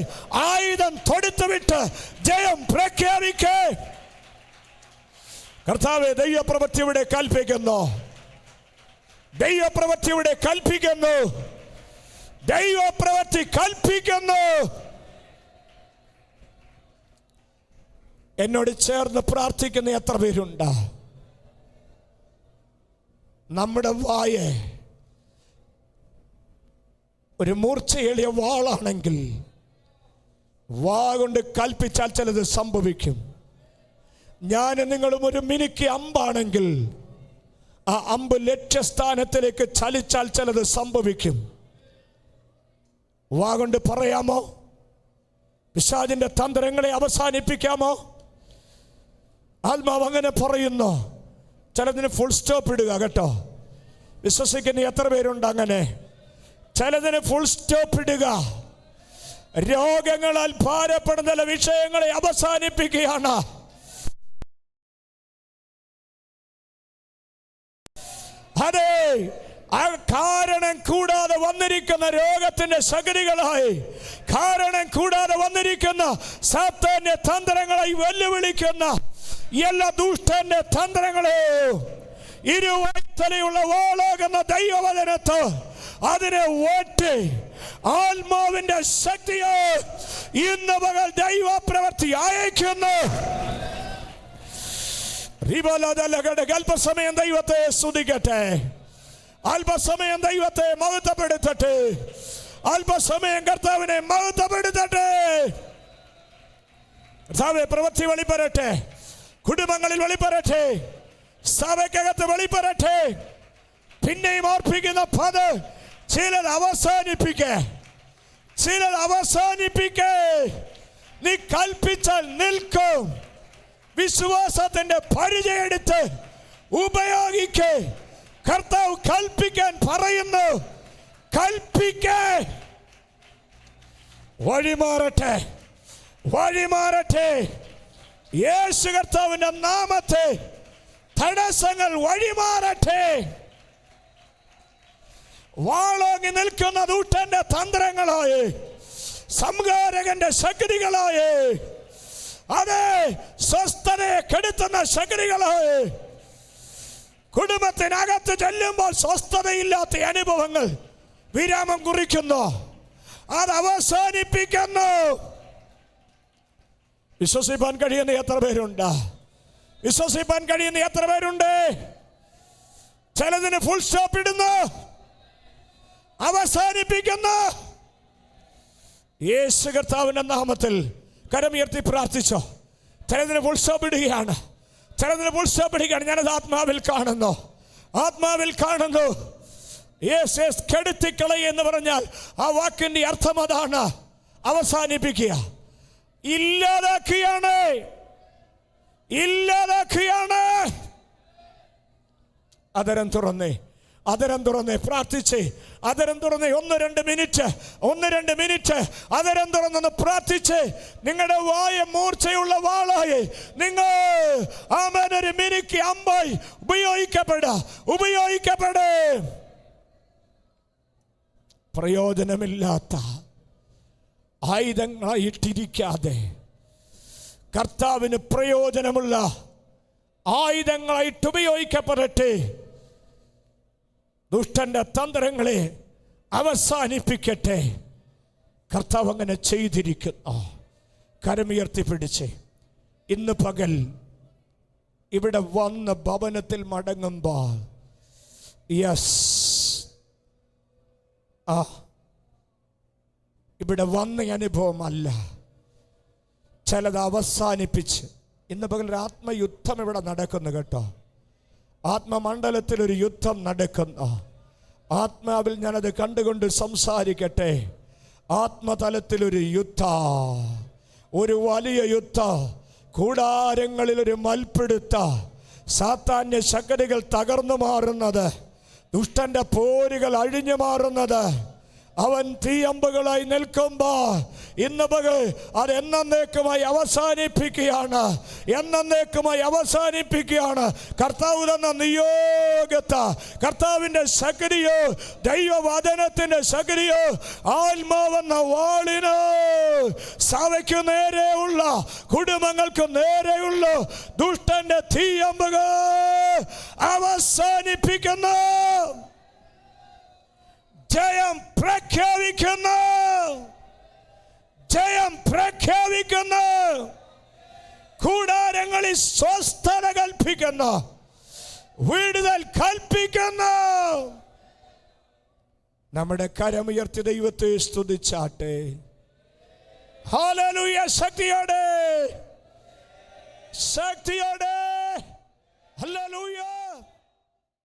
ആയുധം തൊടുത്തുവിട്ട് ജയം പ്രഖ്യാപിക്കേ. കർത്താവേ, ദൈവപ്രവൃത്തിയുടെ കൽപ്പിക്കുന്നു, ദൈവപ്രവൃത്തിയുടെ കൽപ്പിക്കുന്നു, ദൈവപ്രവൃത്തി കൽപ്പിക്കുന്നു. എന്നോട് ചേർന്ന് പ്രാർത്ഥിക്കുന്ന എത്ര പേരുണ്ട്? നമ്മുടെ വായ ഒരു മൂർച്ചയേറിയ വാളാണെങ്കിൽ, വാ കൊണ്ട് കൽപ്പിച്ചാൽ ചിലത് സംഭവിക്കും. ഞാനും നിങ്ങളും ഒരു മിനുക്കി അമ്പാണെങ്കിൽ, ആ അമ്പ് ലക്ഷ്യസ്ഥാനത്തിലേക്ക് ചലിച്ചാൽ ചിലത് സംഭവിക്കും. വാ കൊണ്ട് പറയാമോ? പിശാചിന്റെ തന്ത്രങ്ങളെ അവസാനിപ്പിക്കാമോ? ആത്മാവ് അങ്ങനെ പറയുന്നു. ചിലതിന് ഫുൾ സ്റ്റോപ്പ് ഇടുക കേട്ടോ. വിശ്വസിക്കുന്ന എത്ര പേരുണ്ട് അങ്ങനെ? ചിലതിന് ഫുൾ സ്റ്റോപ്പ് ഇടുക. രോഗങ്ങളാൽ ഭാരപ്പെടുന്ന ചില വിഷയങ്ങളെ അവസാനിപ്പിക്കുകയാണ്. അതെ, ആ കാരണം കൂടാതെ വന്നിരിക്കുന്ന രോഗത്തിന്റെ ശക്തികളായി, കാരണം കൂടാതെ വന്നിരിക്കുന്ന സാത്താന്റെ തന്ത്രങ്ങളായി വെല്ലുവിളിക്കുന്ന എല്ലാ ദുഷ്ടന്റെ തന്ത്രങ്ങളെയും ഇരുവൈത്തലയുള്ള വാളാകുന്ന ദൈവവചനത്ത് അതിനെ ഓട്ടി ആത്മാവിന്റെ ശക്തിയെ ഇന്ന് പകൽ ദൈവപ്രവൃത്തി അയക്കുന്നു. അല്പസമയം ദൈവത്തെ സ്തുതിക്കട്ടെ, അല്പസമയം ദൈവത്തെ മഹത്വപ്പെടുത്തട്ടെ, അല്പസമയം കർത്താവിനെ മഹത്വപ്പെടുത്തട്ടെ. കർത്താവേ, പ്രവൃത്തി വെളിപ്പെടട്ടെ, കുടുംബങ്ങളിൽ വെളിപ്പെടട്ടെ, സഭയ്ക്കകത്ത് വെളിപ്പെടട്ടെ. പിന്നെയും ഓർപ്പിക്കുന്ന പദം, ചിലത് അവസാനിപ്പിക്കേ, ചിലത് അവസാനിപ്പിക്കേ. നീ കൽപ്പിച്ചാൽ നിൽക്കും. വിശ്വാസത്തിന്റെ പരിചയം എടുത്ത് ഉപയോഗിക്കേ. കർത്താവ് കൽപ്പിക്കാൻ പറയുന്നു, കൽപ്പിക്കേ. വഴിമാറട്ടെ, വഴിമാറട്ടെ. യേശു കർത്താവിന്റെ നാമത്തെ തടസ്സങ്ങൾ വഴിമാറട്ടെ. വാളോങ്ങി നിൽക്കുന്ന ദൂട്ടന്റെ തന്ത്രങ്ങളായി, സംഹാരകന്റെ ശക്തികളായി, അതെ സ്വസ്ഥതയെ കെടുത്തുന്ന ശക്തികളായി, കുടുംബത്തിനകത്ത് ചെല്ലുമ്പോൾ സ്വസ്ഥതയില്ലാത്ത അനുഭവങ്ങൾ വിരാമം കുറിക്കുന്നു, അത് അവസാനിപ്പിക്കുന്നു. വിശ്വസിപ്പാൻ കഴിയുന്ന എത്ര പേരുണ്ട്? വിശ്വസിപ്പാൻ കഴിയുന്ന എത്ര പേരുണ്ട്? ചിലതിന് ഫുൾ സ്റ്റോപ്പ് ഇടുന്നു, അവസാനിപ്പിക്കുന്നു. യേശു കർത്താവിന്റെ നാമത്തിൽ കരമുയർത്തി പ്രാർത്ഥിച്ചോ. ചിലതിന് ഫുൾ സ്റ്റോപ്പ് ഇടുകയാണ്, ചിലതിന് ഫുൾ സ്റ്റോപ്പ് ഇടുകയാണ്. ഞാനത് ആത്മാവിൽ കാണുന്നു. ആത്മാവിൽ കാണുന്നു. യേസ് കെടുത്തിക്കളയ എന്ന് പറഞ്ഞാൽ ആ വാക്കിന്റെ അർത്ഥം അതാണ്, അവസാനിപ്പിക്കുക, ഇല്ലാതാക്കുകയാണ്. അതരം തുറന്നേ പ്രാർത്ഥിച്ചേ. അതരം തുറന്നേ 1-2 മിനിറ്റ് അതരം തുറന്നൊന്ന് പ്രാർത്ഥിച്ചേ. നിങ്ങളുടെ വായ മൂർച്ചയുള്ള വാളായി നിങ്ങൾ ആമേൻ ഒരു മിനിക്ക് അമ്പായി ഉപയോഗിക്കപ്പെടേ. പ്രയോജനമില്ലാത്ത ആയുധങ്ങളായിട്ടിരിക്കാതെ കർത്താവിന് പ്രയോജനമുള്ള ആയുധങ്ങളായിട്ട് ഉപയോഗിക്കപ്പെടട്ടെ. ദുഷ്ടന്റെ തന്ത്രങ്ങളെ അവസാനിപ്പിക്കട്ടെ. കർത്താവ് അങ്ങനെ ചെയ്തിരിക്കുന്നു. കരമുയർത്തി പിടിച്ച് ഇന്ന് പകൽ ഇവിടെ വന്ന് ഭവനത്തിൽ മടങ്ങുമ്പോൾ ഇവിടെ വന്ന അനുഭവമല്ല, ചിലത് അവസാനിപ്പിച്ച് ഇന്ന് പകൽ ഒരു ആത്മയുദ്ധം ഇവിടെ നടക്കുന്നു കേട്ടോ. ആത്മമണ്ഡലത്തിൽ ഒരു യുദ്ധം നടക്കുന്നു. ആത്മാവിൽ ഞാനത് കണ്ടുകൊണ്ട് സംസാരിക്കട്ടെ. ആത്മതലത്തിലൊരു യുദ്ധ, ഒരു വലിയ യുദ്ധ, കൂടാരങ്ങളിലൊരു മൽപ്പിടുത്ത, സാത്താന്യ ശക്തികൾ തകർന്നു മാറുന്നത്, ദുഷ്ടന്റെ പോരുകൾ അഴിഞ്ഞു മാറുന്നത്, അവൻ തീയമ്പുകളായി നിൽക്കുമ്പോൾ ഇന്ന് പകൽ അത് എന്നേക്കുമായി അവസാനിപ്പിക്കുകയാണ്. കർത്താവ് തന്ന നിയോഗത്ത, കർത്താവിൻ്റെ ശക്തിയോ ദൈവവചനത്തിൻ്റെ ശക്തിയോ ആത്മാവെന്ന വാളിനോ സഭയ്ക്ക് നേരെയുള്ള, കുടുംബങ്ങൾക്ക് നേരെയുള്ള ദുഷ്ടന്റെ തീയമ്പുകൾ അവസാനിപ്പിക്കുന്നു. ജയം പ്രഖ്യാപിക്കുന്നു. കൂടാരങ്ങളിൽ സ്വസ്ഥത കൽപ്പിക്കുന്നു, വിടുതൽ കൽപ്പിക്കുന്നു. നമ്മുടെ കരമുയർത്തി ദൈവത്തെ സ്തുതിച്ചാട്ടെ. ഹല്ലേലൂയ. ശക്തിയോടെ ഹല്ലേലൂയ.